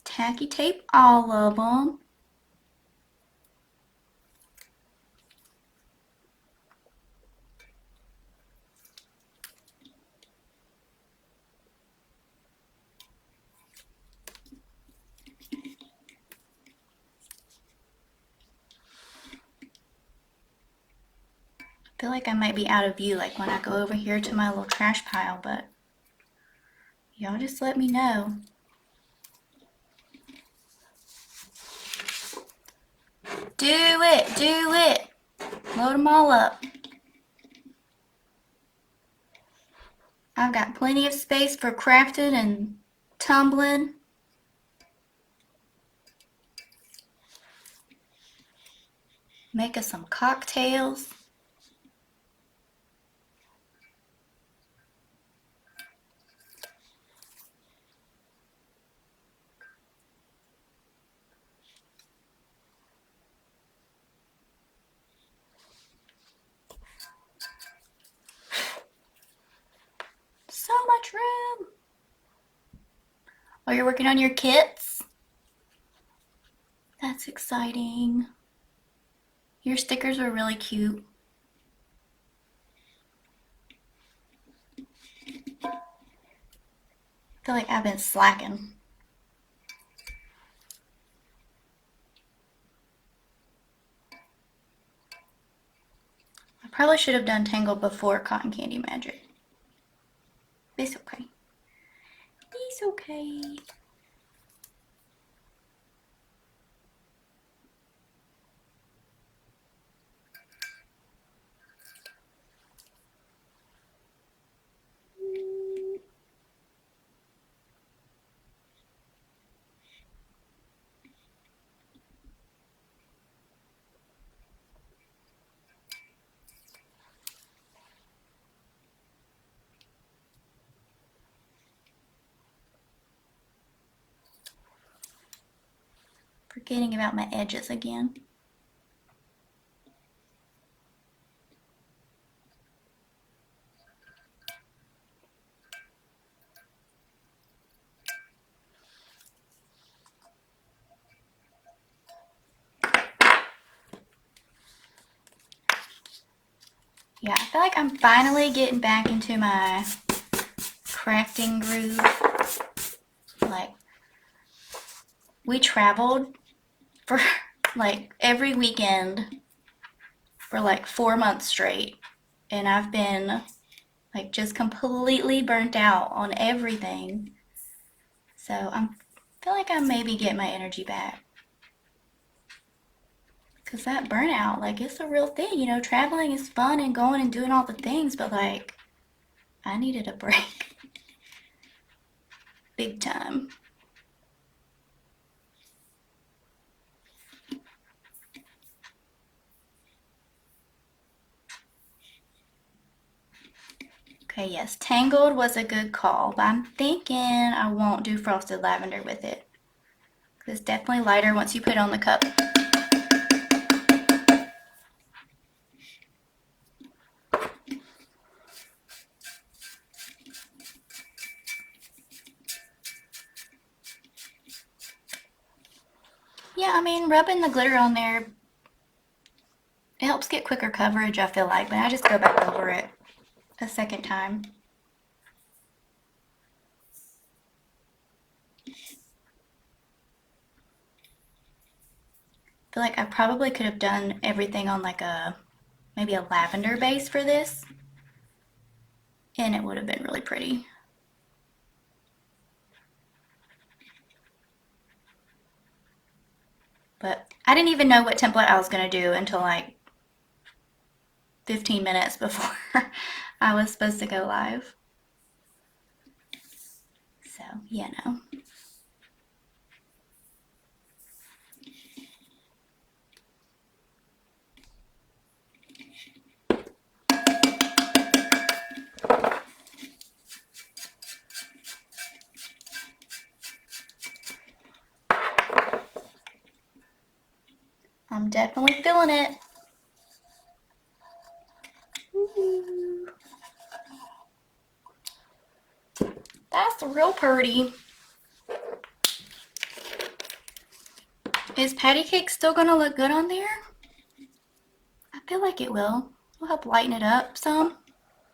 tacky tape all of them. I feel like I might be out of view, like when I go over here to my little trash pile, but y'all just let me know. Do it, do it. Load them all up. I've got plenty of space for crafting and tumbling. Make us some cocktails. So much room. Oh, you're working on your kits? That's exciting. Your stickers are really cute. I feel like I've been slacking. I probably should have done Tangled before Cotton Candy Magic. It's okay. It's okay. Forgetting about my edges again. Yeah, I feel like I'm finally getting back into my crafting groove. Like, we traveled for like every weekend for like 4 months straight, and I've been like just completely burnt out on everything. So I feel like I maybe get my energy back. Because that burnout, like, it's a real thing. You know, traveling is fun and going and doing all the things, but like, I needed a break. Big time. Okay, yes, Tangled was a good call, but I'm thinking I won't do Frosted Lavender with it. It's definitely lighter once you put it on the cup. Yeah, I mean, rubbing the glitter on there, it helps get quicker coverage, I feel like, but I just go back over it a second time. I feel like I probably could have done everything on like maybe a lavender base for this, and it would have been really pretty. But I didn't even know what template I was going to do until like 15 minutes before I was supposed to go live. So, yeah, no. I'm definitely feeling it. Ooh. That's real pretty. Is patty cake still gonna look good on there? I feel like it will. It'll help lighten it up some.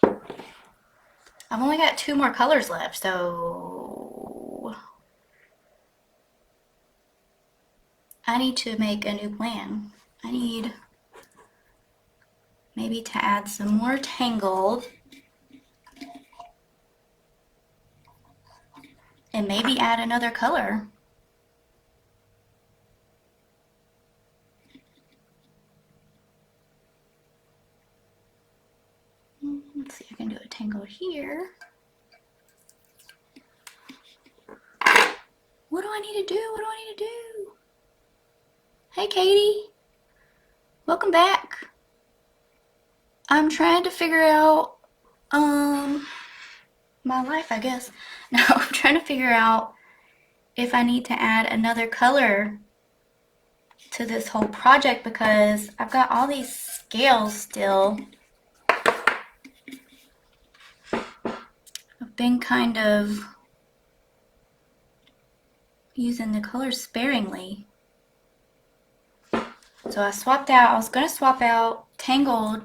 I've only got 2 more colors left, so I need to make a new plan. I need maybe to add some more Tangled and maybe add another color. Let's see, I can do a Tangled here. What do I need to do? What do I need to do? Hey, Katie. Welcome back. I'm trying to figure out my life, I guess. No, I'm trying to figure out if I need to add another color to this whole project because I've got all these scales still. I've been kind of using the colors sparingly. So I was going to swap out Tangled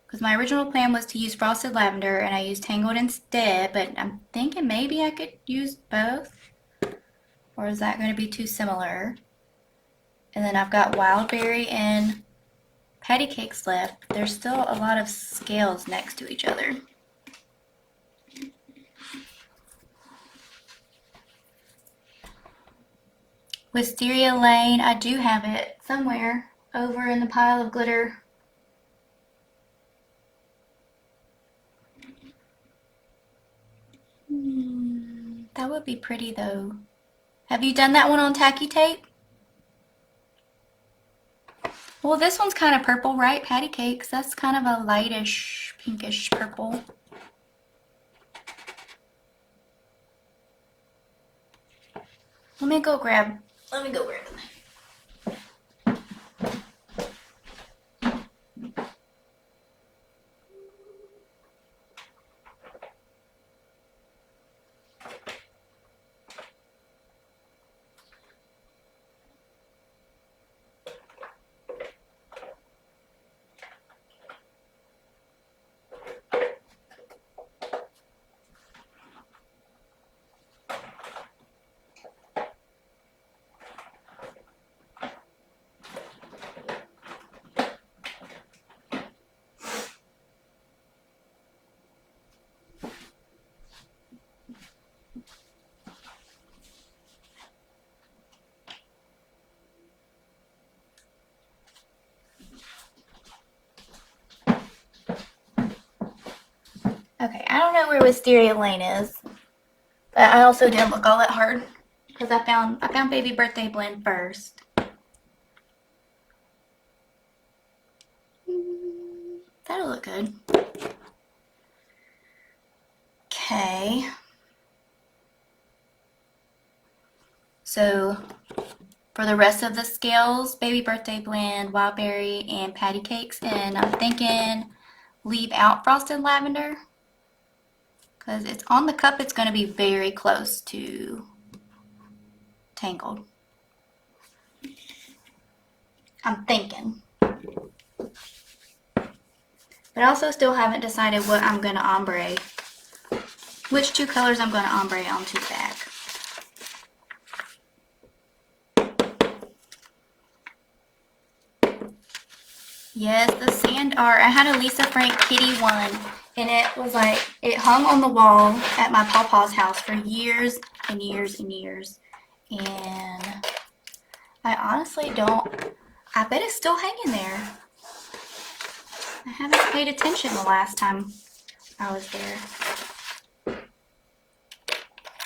because my original plan was to use Frosted Lavender and I used Tangled instead, but I'm thinking maybe I could use both. Or is that going to be too similar? And then I've got Wild Berry and Patty Cakes left. There's still a lot of scales next to each other. Wisteria Lane, I do have it somewhere over in the pile of glitter. That would be pretty though. Have you done that one on tacky tape? Well, this one's kind of purple, right? Patty Cakes, that's kind of a lightish, pinkish purple. Let me go grab it. Okay, I don't know where Wisteria Lane is, but I also didn't look all that hard because I found Baby Birthday Blend first. That'll look good. Okay. So for the rest of the scales, Baby Birthday Blend, Wild Berry, and Patty Cakes, and I'm thinking leave out Frosted Lavender because it's on the cup. It's going to be very close to Tangled. I'm thinking. But I also still haven't decided what I'm going to ombre. Which 2 colors I'm going to ombre onto the back. Yes, the sand art. I had a Lisa Frank kitty one, and it was like, it hung on the wall at my pawpaw's house for years and years and years. And I honestly don't, I bet it's still hanging there. I haven't paid attention the last time I was there.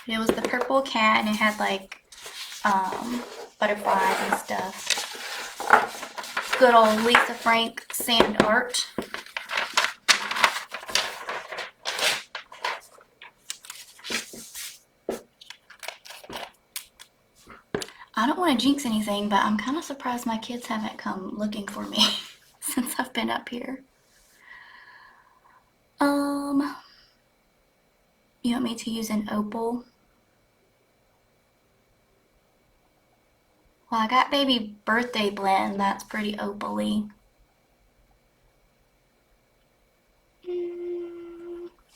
It was the purple cat, and it had like butterflies and stuff. Good old Lisa Frank sand art. I don't want to jinx anything, but I'm kind of surprised my kids haven't come looking for me since I've been up here. You want me to use an opal? Well, I got baby birthday blend. That's pretty opal-y.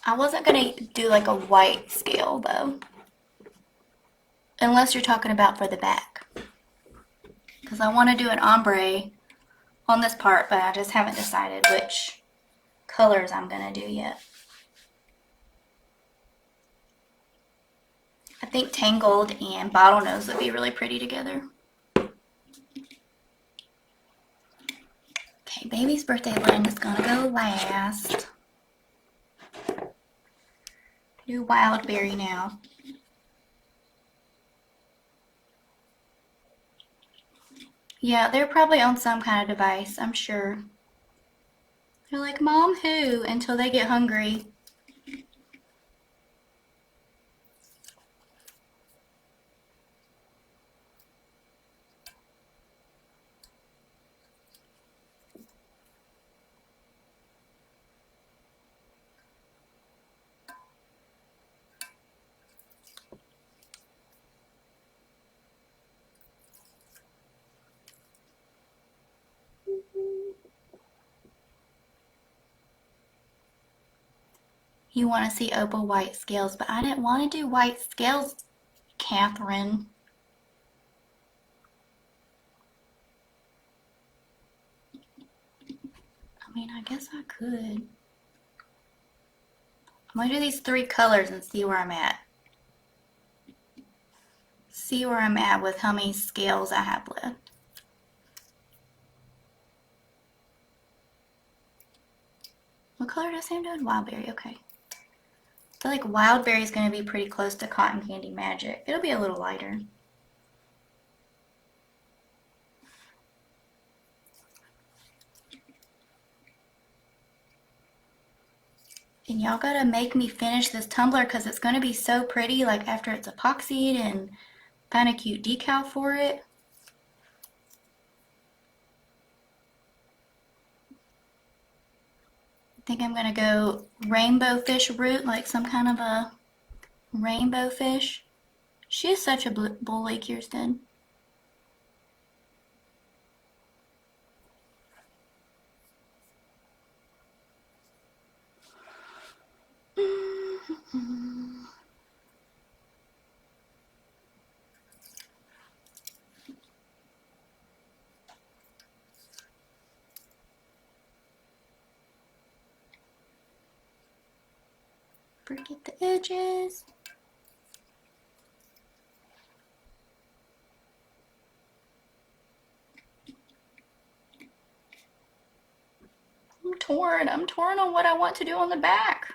I wasn't gonna do like a white scale though. Unless you're talking about for the back. Because I want to do an ombre on this part, but I just haven't decided which colors I'm gonna do yet. I think Tangled and Bottlenose would be really pretty together. Okay, baby's birthday blend is gonna go last. Do wild berry now. Yeah, they're probably on some kind of device, I'm sure. They're like, Mom, who? Until they get hungry. You want to see opal white scales, but I didn't want to do white scales, Catherine. I mean, I guess I could. I'm going to do these 3 colors and see where I'm at. See where I'm at with how many scales I have left. What color does Sam do? Wildberry, okay. I feel like Wildberry is going to be pretty close to Cotton Candy Magic. It'll be a little lighter. And y'all gotta make me finish this tumbler because it's gonna be so pretty, like after it's epoxied, and find a cute decal for it. I think I'm gonna go rainbow fish root, like some kind of a rainbow fish. She is such a bully, Kirsten. Forget the edges. I'm torn. I'm torn on what I want to do on the back.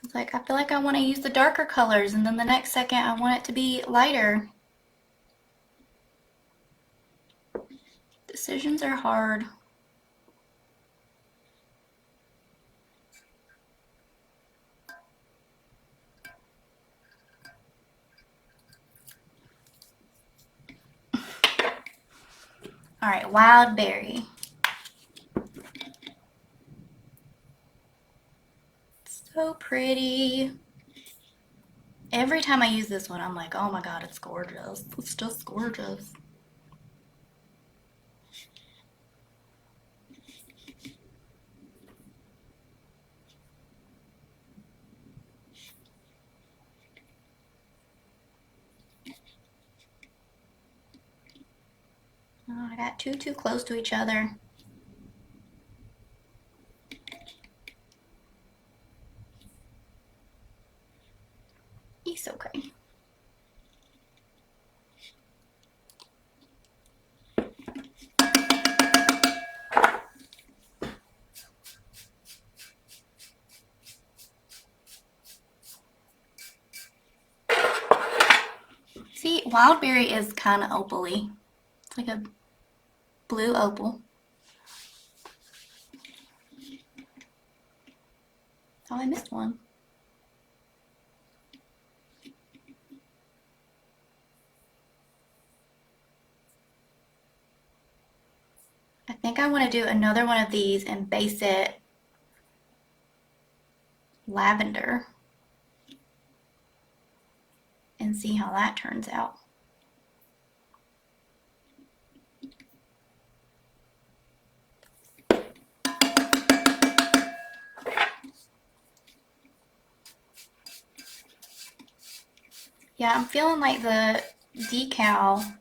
It's like I feel like I want to use the darker colors, and then the next second I want it to be lighter. Decisions are hard. All right, wild berry. So pretty. Every time I use this one, I'm like, oh my god, it's gorgeous. It's just gorgeous. that too close to each other. It's okay. See, Wildberry is kind of opal-y. It's like a blue opal. Oh, I missed one. I think I want to do another one of these and base it lavender and see how that turns out. Yeah, I'm feeling like the decal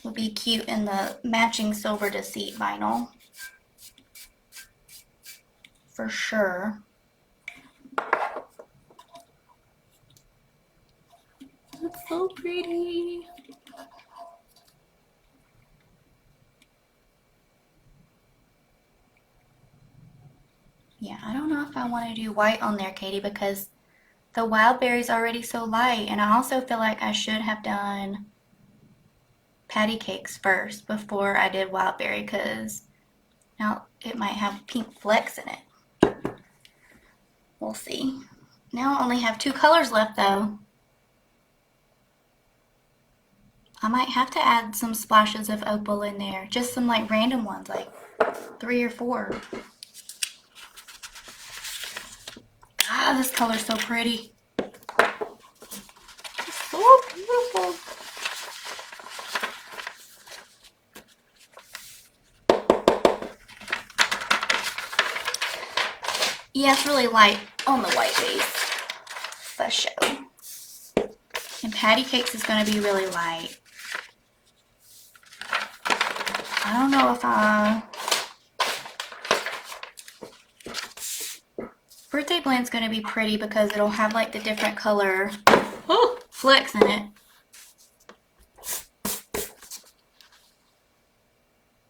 would be cute in the matching Silver Deceit vinyl. For sure. That's so pretty. Yeah, I don't know if I want to do white on there, Katie, because the Wildberry's already so light, and I also feel like I should have done patty cakes first before I did Wildberry, because now it might have pink flecks in it. We'll see. Now I only have 2 colors left, though. I might have to add some splashes of opal in there, just some like random ones, like 3 or 4. Ah, this color's so pretty. It's so beautiful. Yeah, it's really light on the white base, for sure. And patty cakes is going to be really light. I don't know if Birthday Blend's going to be pretty because it'll have like the different color flecks in it.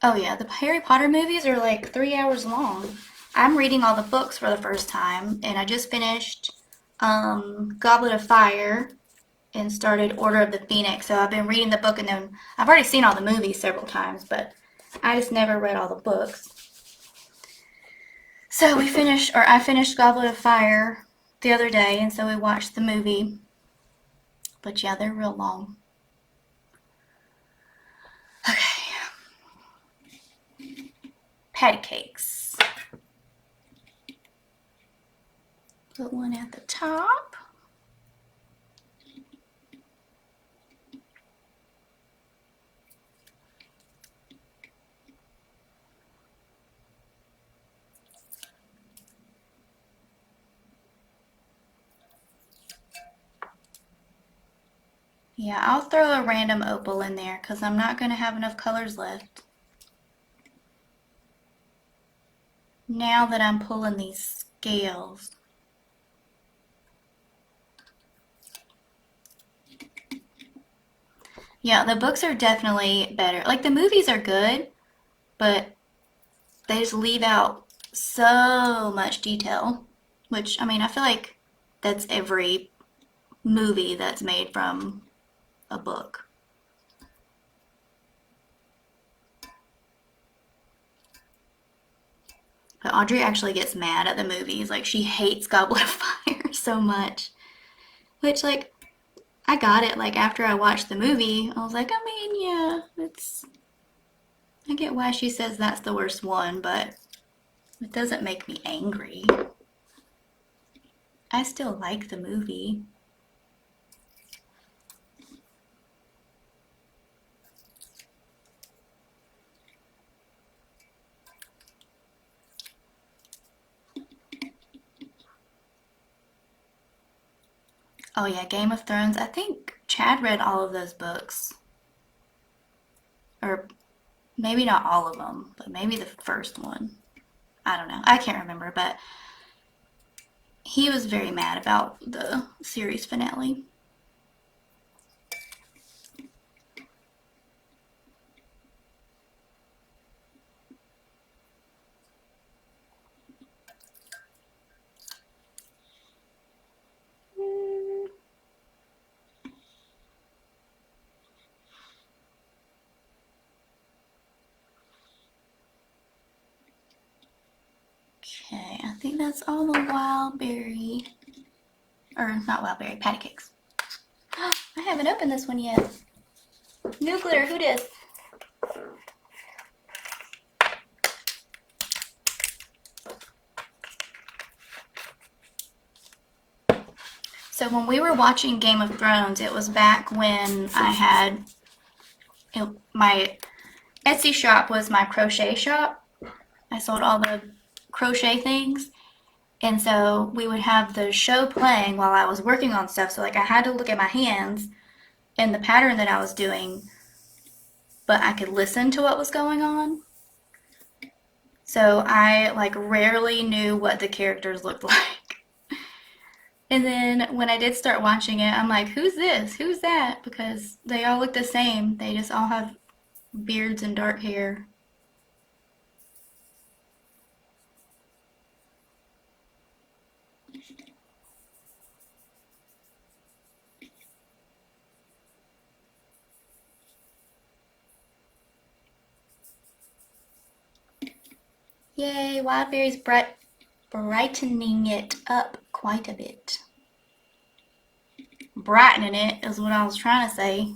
Oh yeah, the Harry Potter movies are like 3 hours long. I'm reading all the books for the first time, and I just finished Goblet of Fire and started Order of the Phoenix. So I've been reading the book, and then I've already seen all the movies several times, but I just never read all the books. So I finished Goblet of Fire the other day, and so we watched the movie. But yeah, they're real long. Okay. Patty cakes. Put one at the top. Yeah, I'll throw a random opal in there because I'm not going to have enough colors left. Now that I'm pulling these scales. Yeah, the books are definitely better. Like the movies are good, but they just leave out so much detail. Which, I mean, I feel like that's every movie that's made from a book. But Audrey actually gets mad at the movies. Like, she hates Goblet of Fire so much. Which, like, I got it. Like, after I watched the movie, I was like, I mean, yeah, I get why she says that's the worst one, but it doesn't make me angry. I still like the movie. Oh yeah, Game of Thrones. I think Chad read all of those books. Or maybe not all of them, but maybe the first one. I don't know. I can't remember, but he was very mad about the series finale. Okay, I think that's all the wild berry, or not wild berry, patty cakes. I haven't opened this one yet. New glitter, who dis? So when we were watching Game of Thrones, it was back when I had, my Etsy shop was my crochet shop. I sold all the crochet things. And so we would have the show playing while I was working on stuff. So like I had to look at my hands and the pattern that I was doing, but I could listen to what was going on. So I like rarely knew what the characters looked like. And then when I did start watching it, I'm like, who's this? Who's that? Because they all look the same. They just all have beards and dark hair. Yay, wild berries brightening it up quite a bit. Brightening it is what I was trying to say.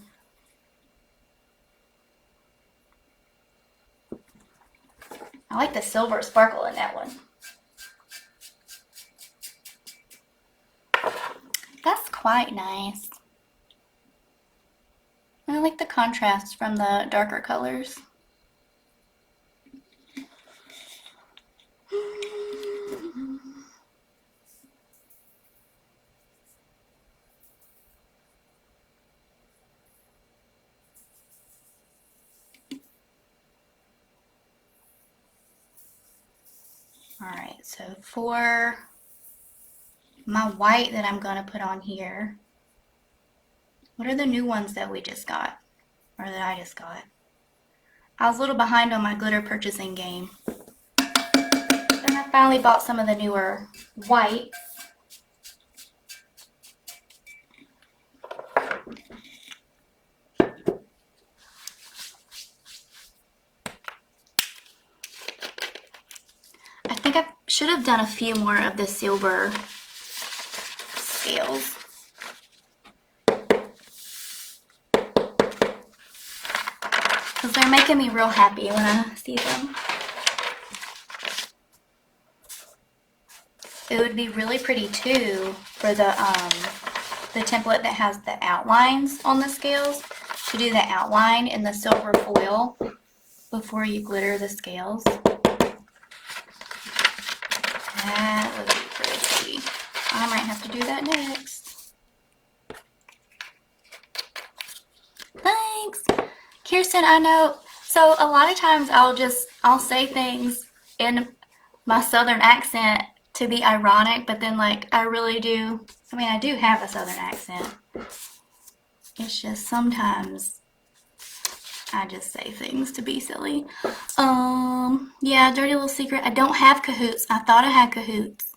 I like the silver sparkle in that one. That's quite nice. I like the contrast from the darker colors. Alright, so for my white that I'm going to put on here, what are the new ones that we just got? Or that I just got? I was a little behind on my glitter purchasing game. Then I finally bought some of the newer whites. I think I should have done a few more of the silver scales. Because they're making me real happy when I see them. It would be really pretty too for the template that has the outlines on the scales, to do the outline in the silver foil before you glitter the scales. That would be pretty. I might have to do that next. Thanks. Kirsten, I know. So a lot of times I'll say things in my southern accent to be ironic, but then like I really do. I mean, I do have a southern accent. It's just sometimes I just say things to be silly. Yeah, dirty little secret. I don't have Cahoots. I thought I had Cahoots,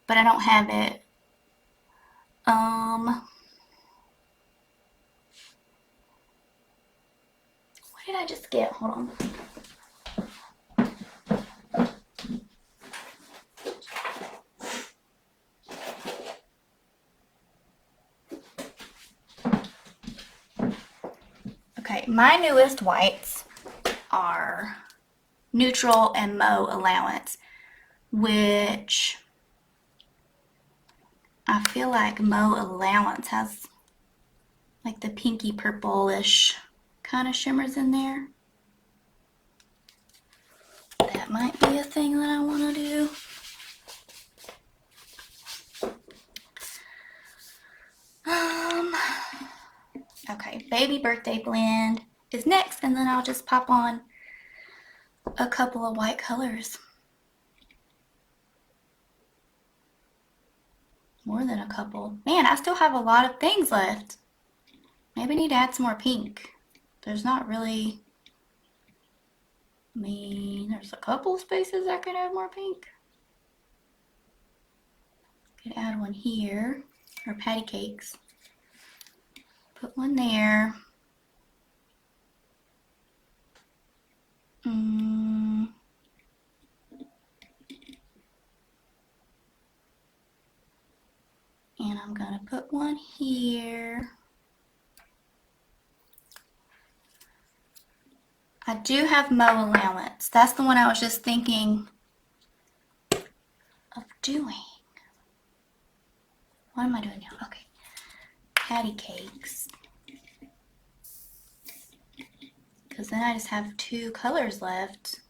but I don't have it. What did I just get? Hold on. Okay, my newest whites are Neutral and Mo Allowance, which I feel like Mo Allowance has like the pinky purplish kind of shimmers in there. That might be a thing that I want to do. Okay, Baby Birthday Blend is next, and then I'll just pop on a couple of white colors. More than a couple. Man, I still have a lot of things left. Maybe I need to add some more pink. There's not really... I mean, there's a couple of spaces I could add more pink. Could add one here, or patty cakes. Put one there. And I'm gonna put one here. I do have Mo Allowance. That's the one I was just thinking of doing. What am I doing now? Okay. Patty cakes. Because then I just have 2 colors left.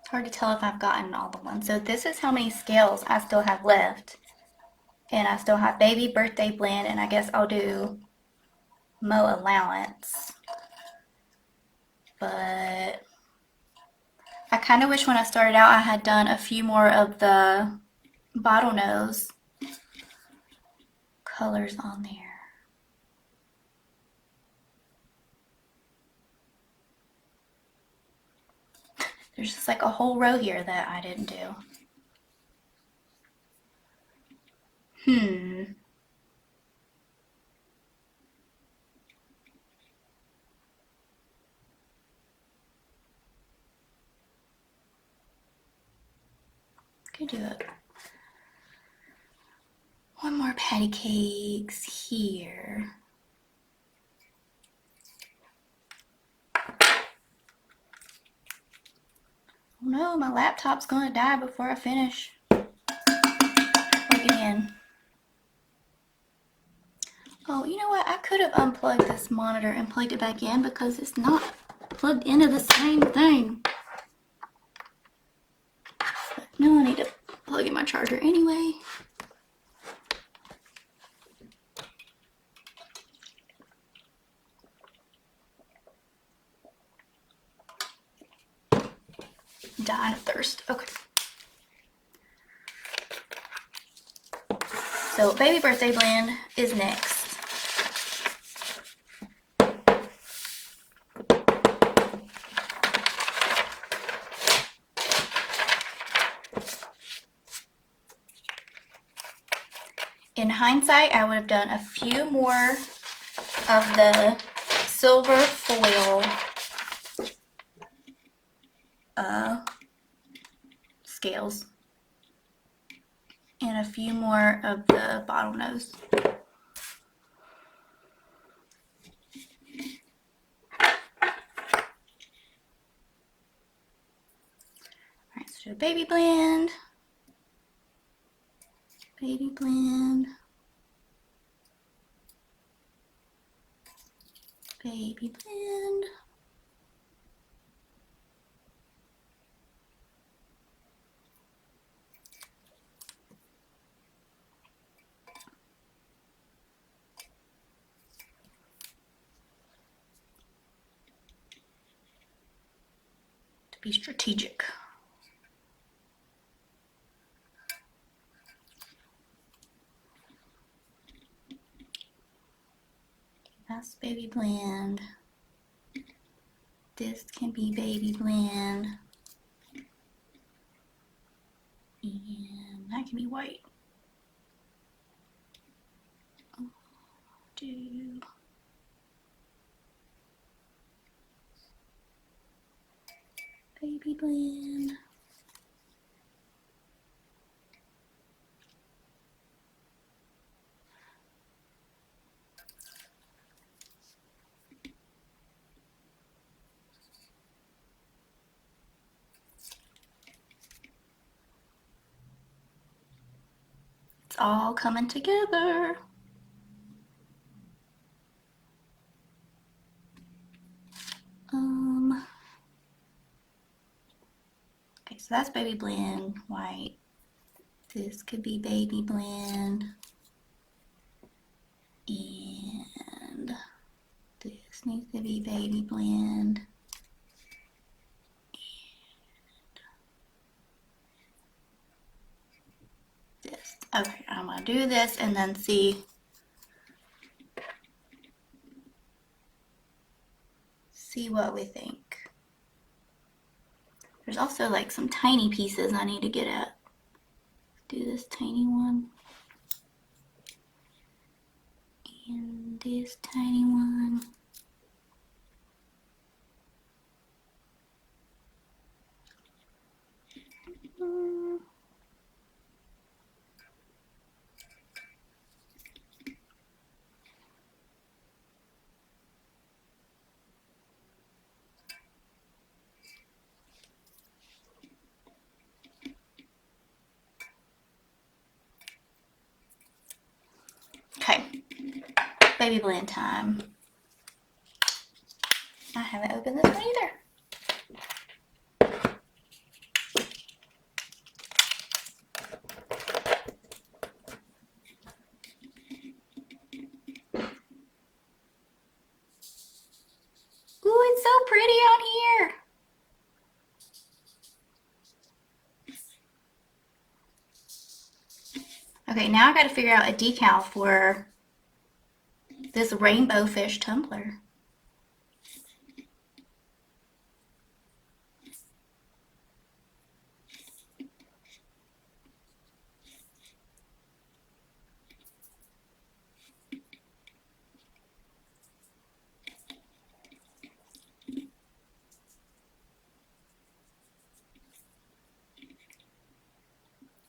It's hard to tell if I've gotten all the ones. So this is how many scales I still have left. And I still have Baby Birthday Blend, and I guess I'll do Mo Allowance. But I kind of wish when I started out I had done a few more of the Bottlenose colors on there. There's just like a whole row here that I didn't do. Could do it. One more patty cakes here. Oh no, my laptop's gonna die before I finish. Plug it in. Oh, you know what? I could have unplugged this monitor and plugged it back in because it's not plugged into the same thing. But no, I need to plug in my charger anyway. Dying of thirst. Okay. So Baby Birthday Blend is next. In hindsight, I would have done a few more of the silver foil scales and a few more of the Bottlenose. Alright, so do a baby blend. Baby blend. Baby blend. To be strategic. That's baby blend. This can be baby blend. And that can be white. Do Baby blend. It's all coming together. Okay, so that's baby blend white. This could be baby blend. And this needs to be baby blend. And this. Okay, I'm gonna do this and then see what we think. There's also like some tiny pieces I need to get at. Do this tiny one. And this tiny one. Okay, baby blend time. I haven't opened this one either. Ooh, it's so pretty out here. Okay, now I gotta figure out a decal for this rainbow fish tumbler.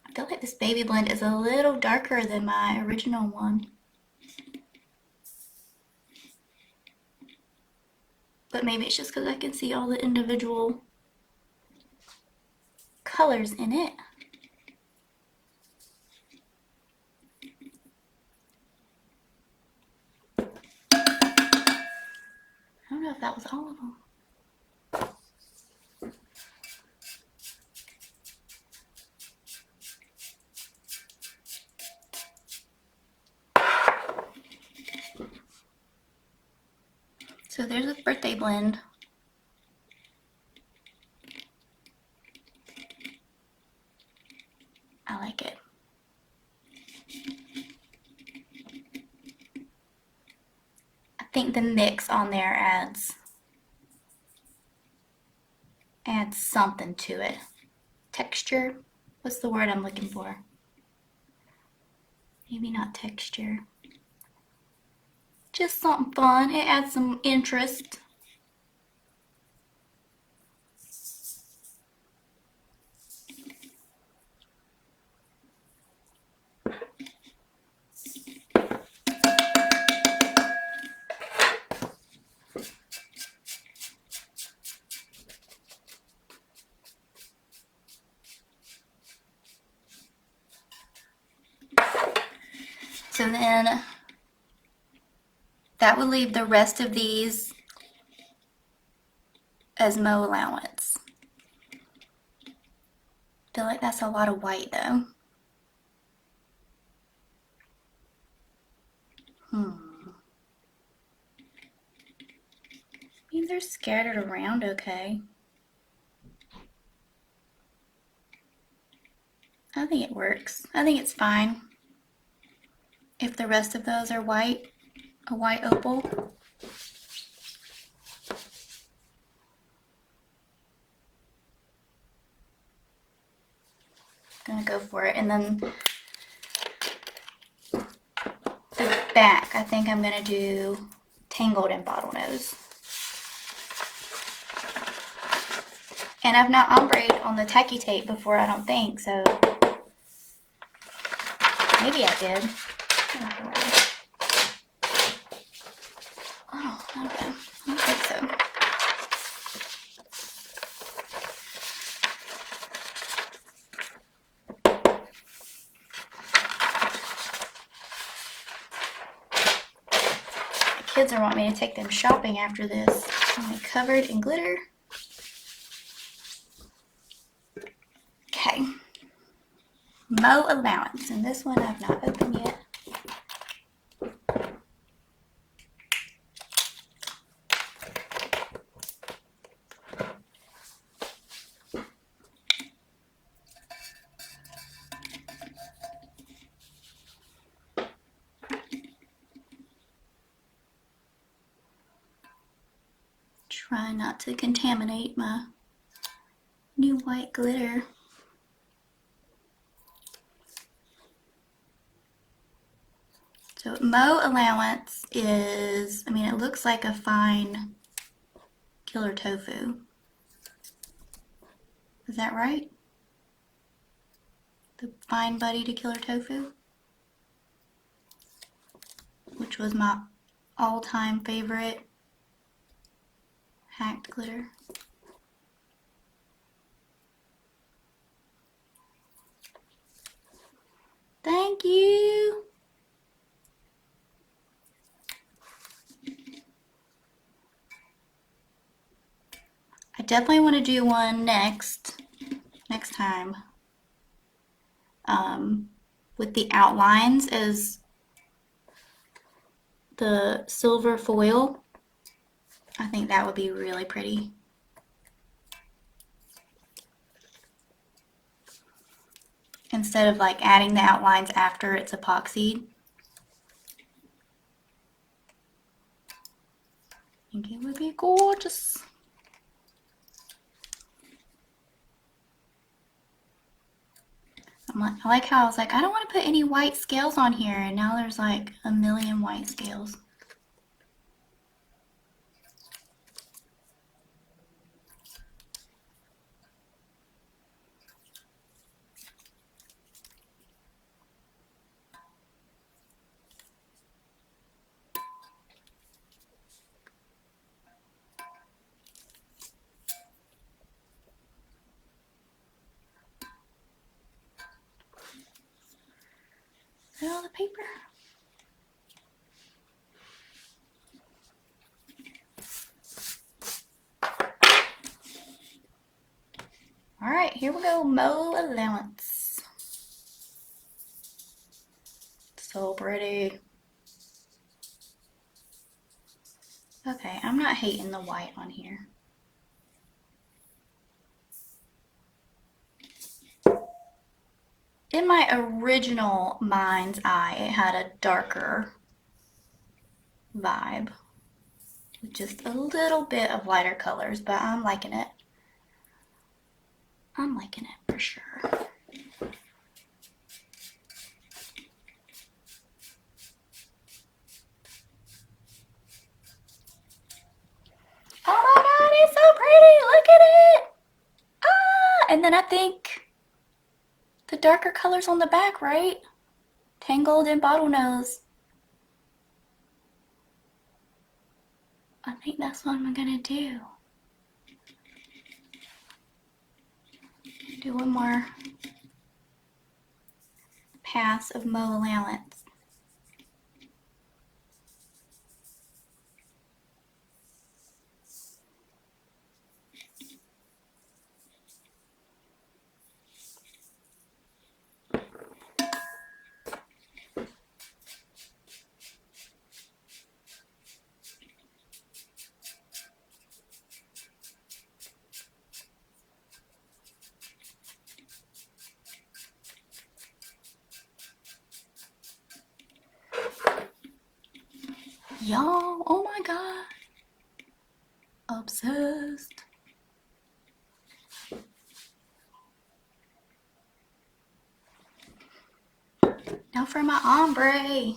I feel like this baby blend is a little darker than my original one. But maybe it's just because I can see all the individual colors in it. I don't know if that was all of them. So there's a birthday blend. I like it. I think the mix on there adds something to it. Texture? What's the word I'm looking for? Maybe not texture. Just something fun. It adds some interest. So then that would leave the rest of these as Mo Allowance. I feel like that's a lot of white though. I mean, they're scattered around okay. I think it works. I think it's fine. If the rest of those are white, a white opal. Gonna go for it. And then the back, I think I'm gonna do Tangled and Bottlenose. And I've not ombre'd on the tacky tape before, I don't think, so maybe I did. Oh, okay. I don't think so. The kids are wanting me to take them shopping after this. I'm covered in glitter. Okay. Mo Allowance, and this one I've not opened yet. Try not to contaminate my new white glitter. So Mo Allowance is, I mean, it looks like a fine killer tofu. Is that right? The fine buddy to killer tofu, which was my all-time favorite hacked glitter. Thank you. I definitely want to do one next time with the outlines as the silver foil. I think that would be really pretty. Instead of like adding the outlines after it's epoxied. I think it would be gorgeous. I like how I was like, I don't want to put any white scales on here, and now there's like a million white scales. Is that all the paper? All right, here we go. Mo Allowance. So pretty. Okay, I'm not hating the white on here. In my original mind's eye, it had a darker vibe with just a little bit of lighter colors, but I'm liking it. I'm liking it for sure. Oh my god, it's so pretty! Look at it! Ah! And then I think the darker colors on the back, right? Tangled and Bottlenose. I think that's what I'm gonna do. Do one more pass of Mo Allowance. Y'all, oh my god. Obsessed. Now for my ombre.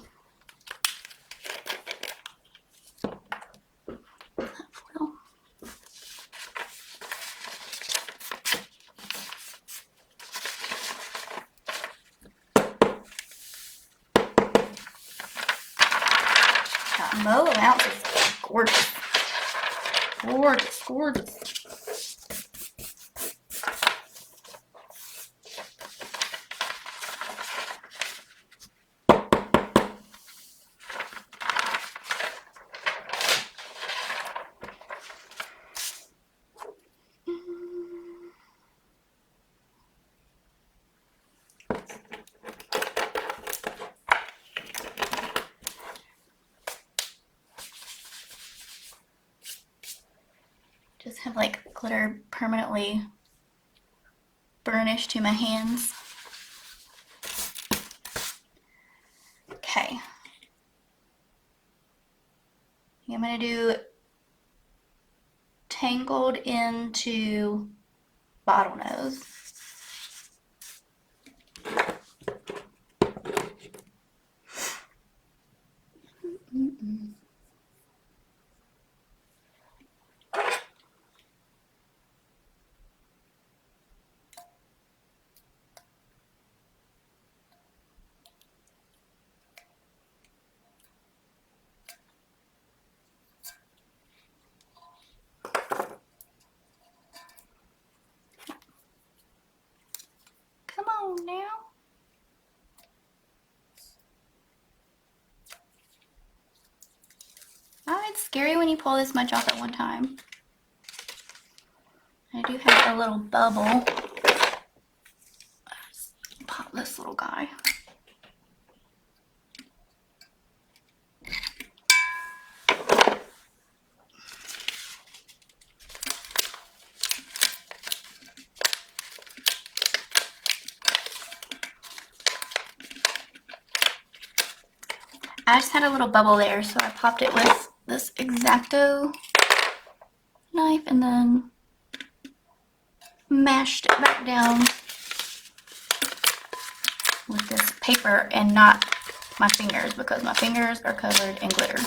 Allowance is gorgeous. Gorgeous, gorgeous. Just have like glitter permanently burnished to my hands. Okay. I'm gonna do Tangled into Bottlenose. Come on now. Oh, it's scary when you pull this much off at one time. I do have a little bubble. Let's pop this little guy. I just had a little bubble there, so I popped it with this X-Acto knife and then mashed it back down with this paper and not my fingers because my fingers are covered in glitter.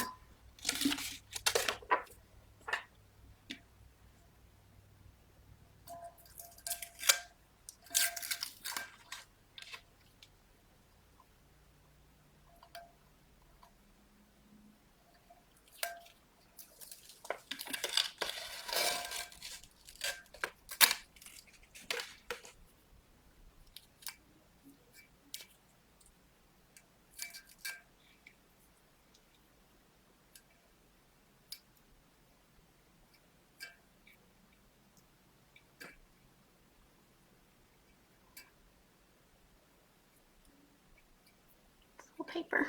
Paper.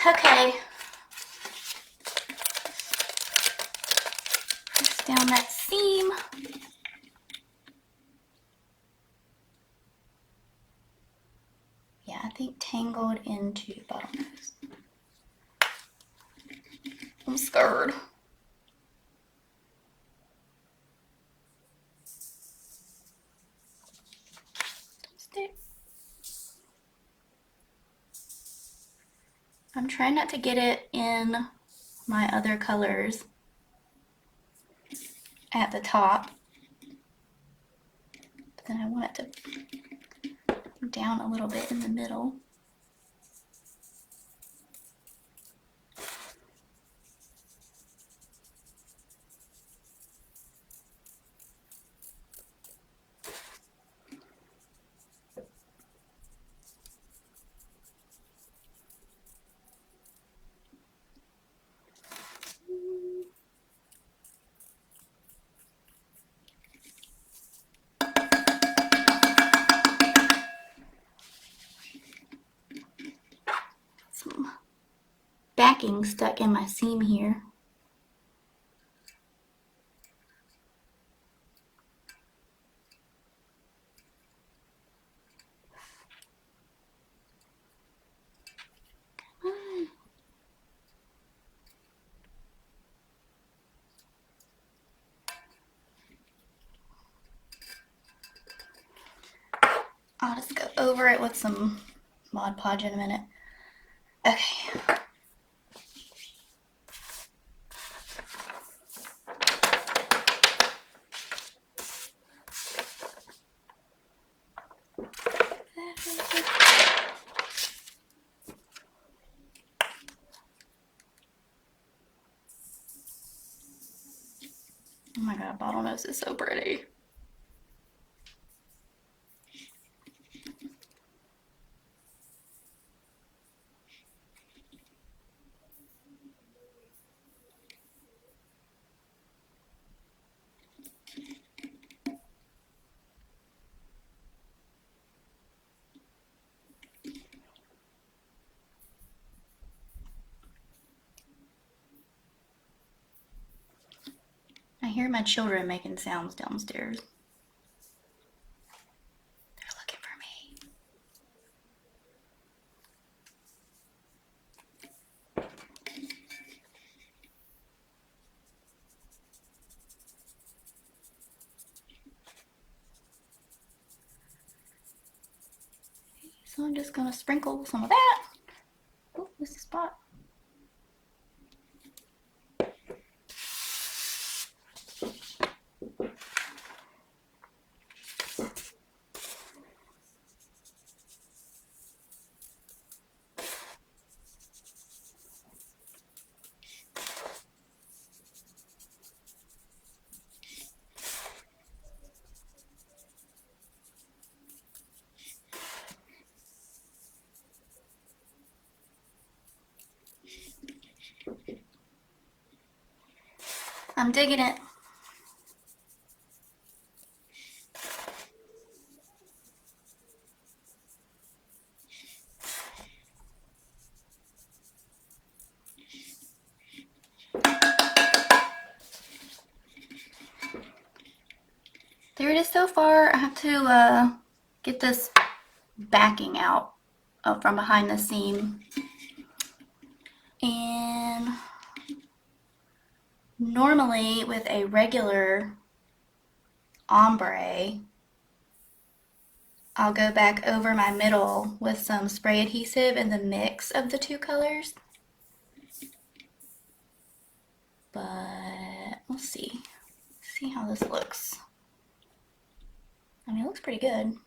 Okay. Press down that seam. Yeah, I think Tangled into Bottlenose. I'm scared. Stick. I'm trying not to get it in my other colors at the top. But then I want it to go down a little bit in the middle. Some backing stuck in my seam here. I'll just go over it with some Mod Podge in a minute. Okay. god, Bottlenose is so pretty. I hear my children making sounds downstairs. They're looking for me. So I'm just gonna sprinkle some of that. Oh, this is a spot. I'm digging it. There it is so far. I have to get this backing out from behind the seam. And normally with a regular ombre, I'll go back over my middle with some spray adhesive and the mix of the two colors. But we'll see. See how this looks. I mean, it looks pretty good.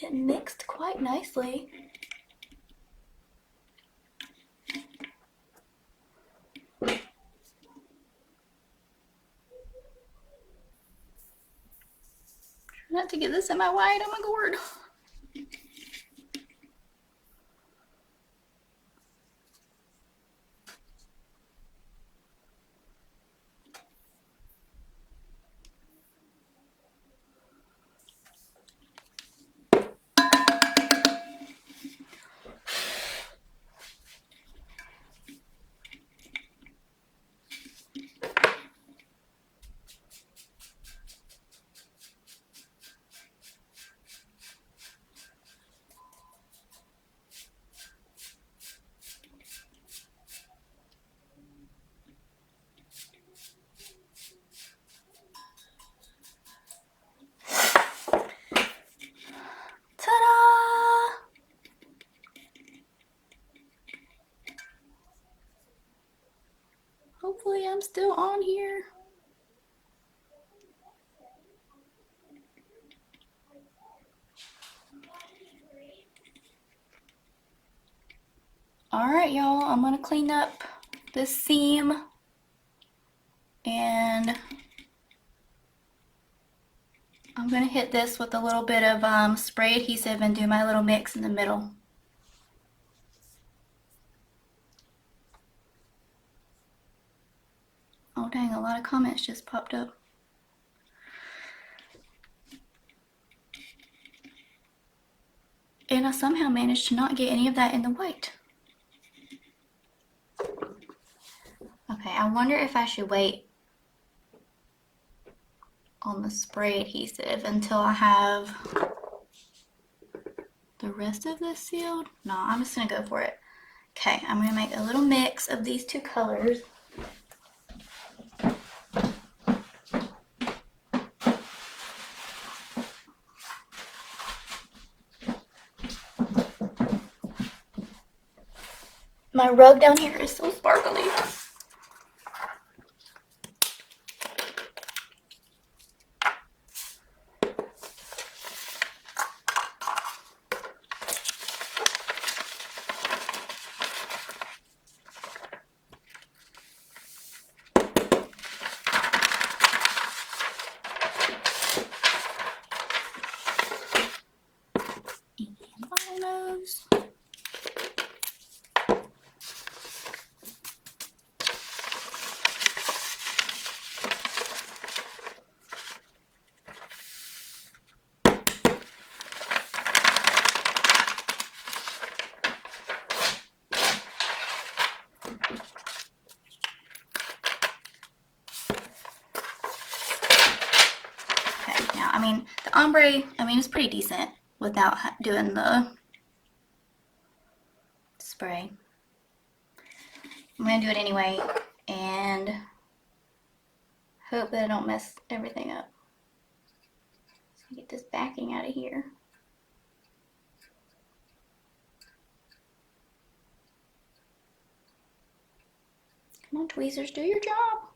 It mixed quite nicely. Try not to get this in my white, oh my gourd. Ta-da! Hopefully I'm still on here. Alright, y'all, I'm gonna clean up this seam and I'm gonna hit this with a little bit of spray adhesive and do my little mix in the middle. Oh dang, a lot of comments just popped up. And I somehow managed to not get any of that in the white. Okay, I wonder if I should wait on the spray adhesive until I have the rest of this sealed. No, I'm just gonna go for it. Okay, I'm gonna make a little mix of these two colors. My rug down here is so sparkly. out. I mean, the ombre, I mean, it's pretty decent without doing the spray. I'm going to do it anyway and hope that I don't mess everything up. So get this backing out of here. Come on, tweezers, do your job.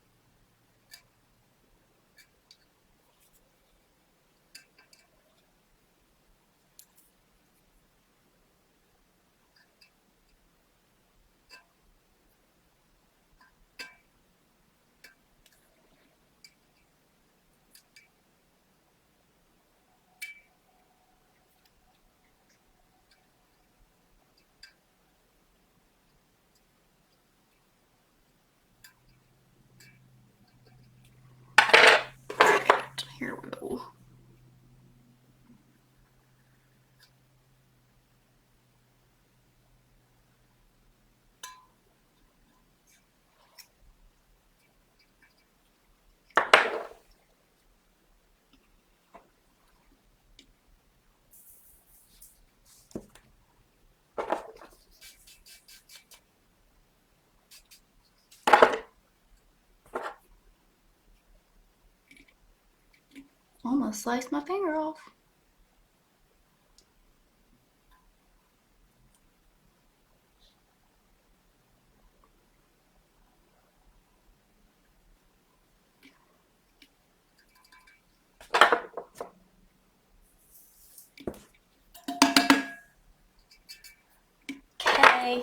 Here we go. Almost sliced my finger off. Okay.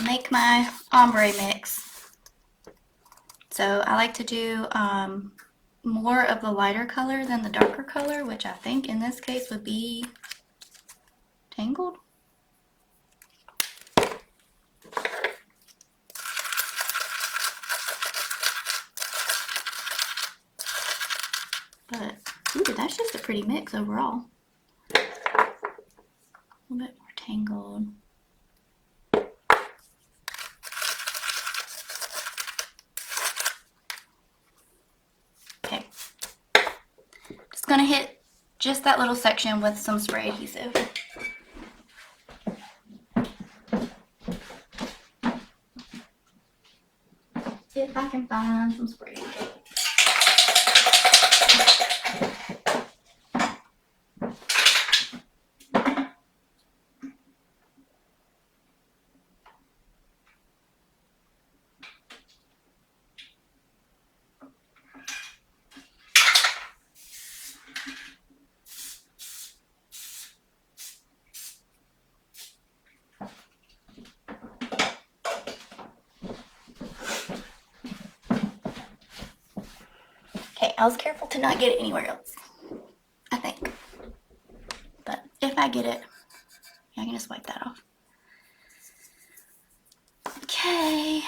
Make my ombre mix. So I like to do more of the lighter color than the darker color, which I think in this case would be Tangled. But ooh, that's just a pretty mix overall. A little bit more Tangled. Okay. Just gonna hit just that little section with some spray adhesive. If I can find some spray adhesive. Okay, I was careful to not get it anywhere else, I think. But if I get it, I can just wipe that off. Okay,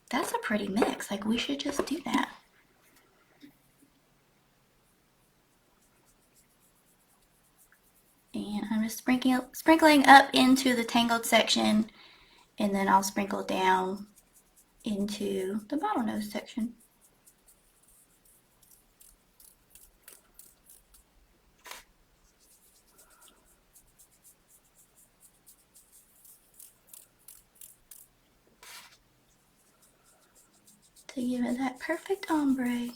that's a pretty mix. Like, we should just do that. And I'm just sprinkling up into the Tangled section, and then I'll sprinkle down into the Bottlenose section. To give it that perfect ombre.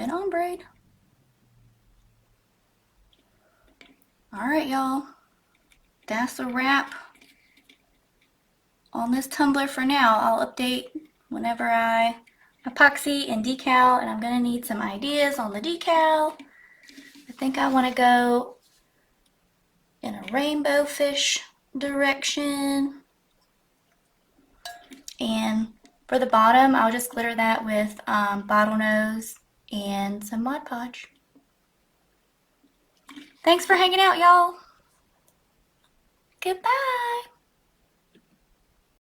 been ombre. Alright, y'all. That's a wrap on this tumbler for now. I'll update whenever I epoxy and decal, and I'm going to need some ideas on the decal. I think I want to go in a rainbow fish direction. And for the bottom, I'll just glitter that with Bottlenose and some Mod Podge. Thanks for hanging out, y'all. Goodbye.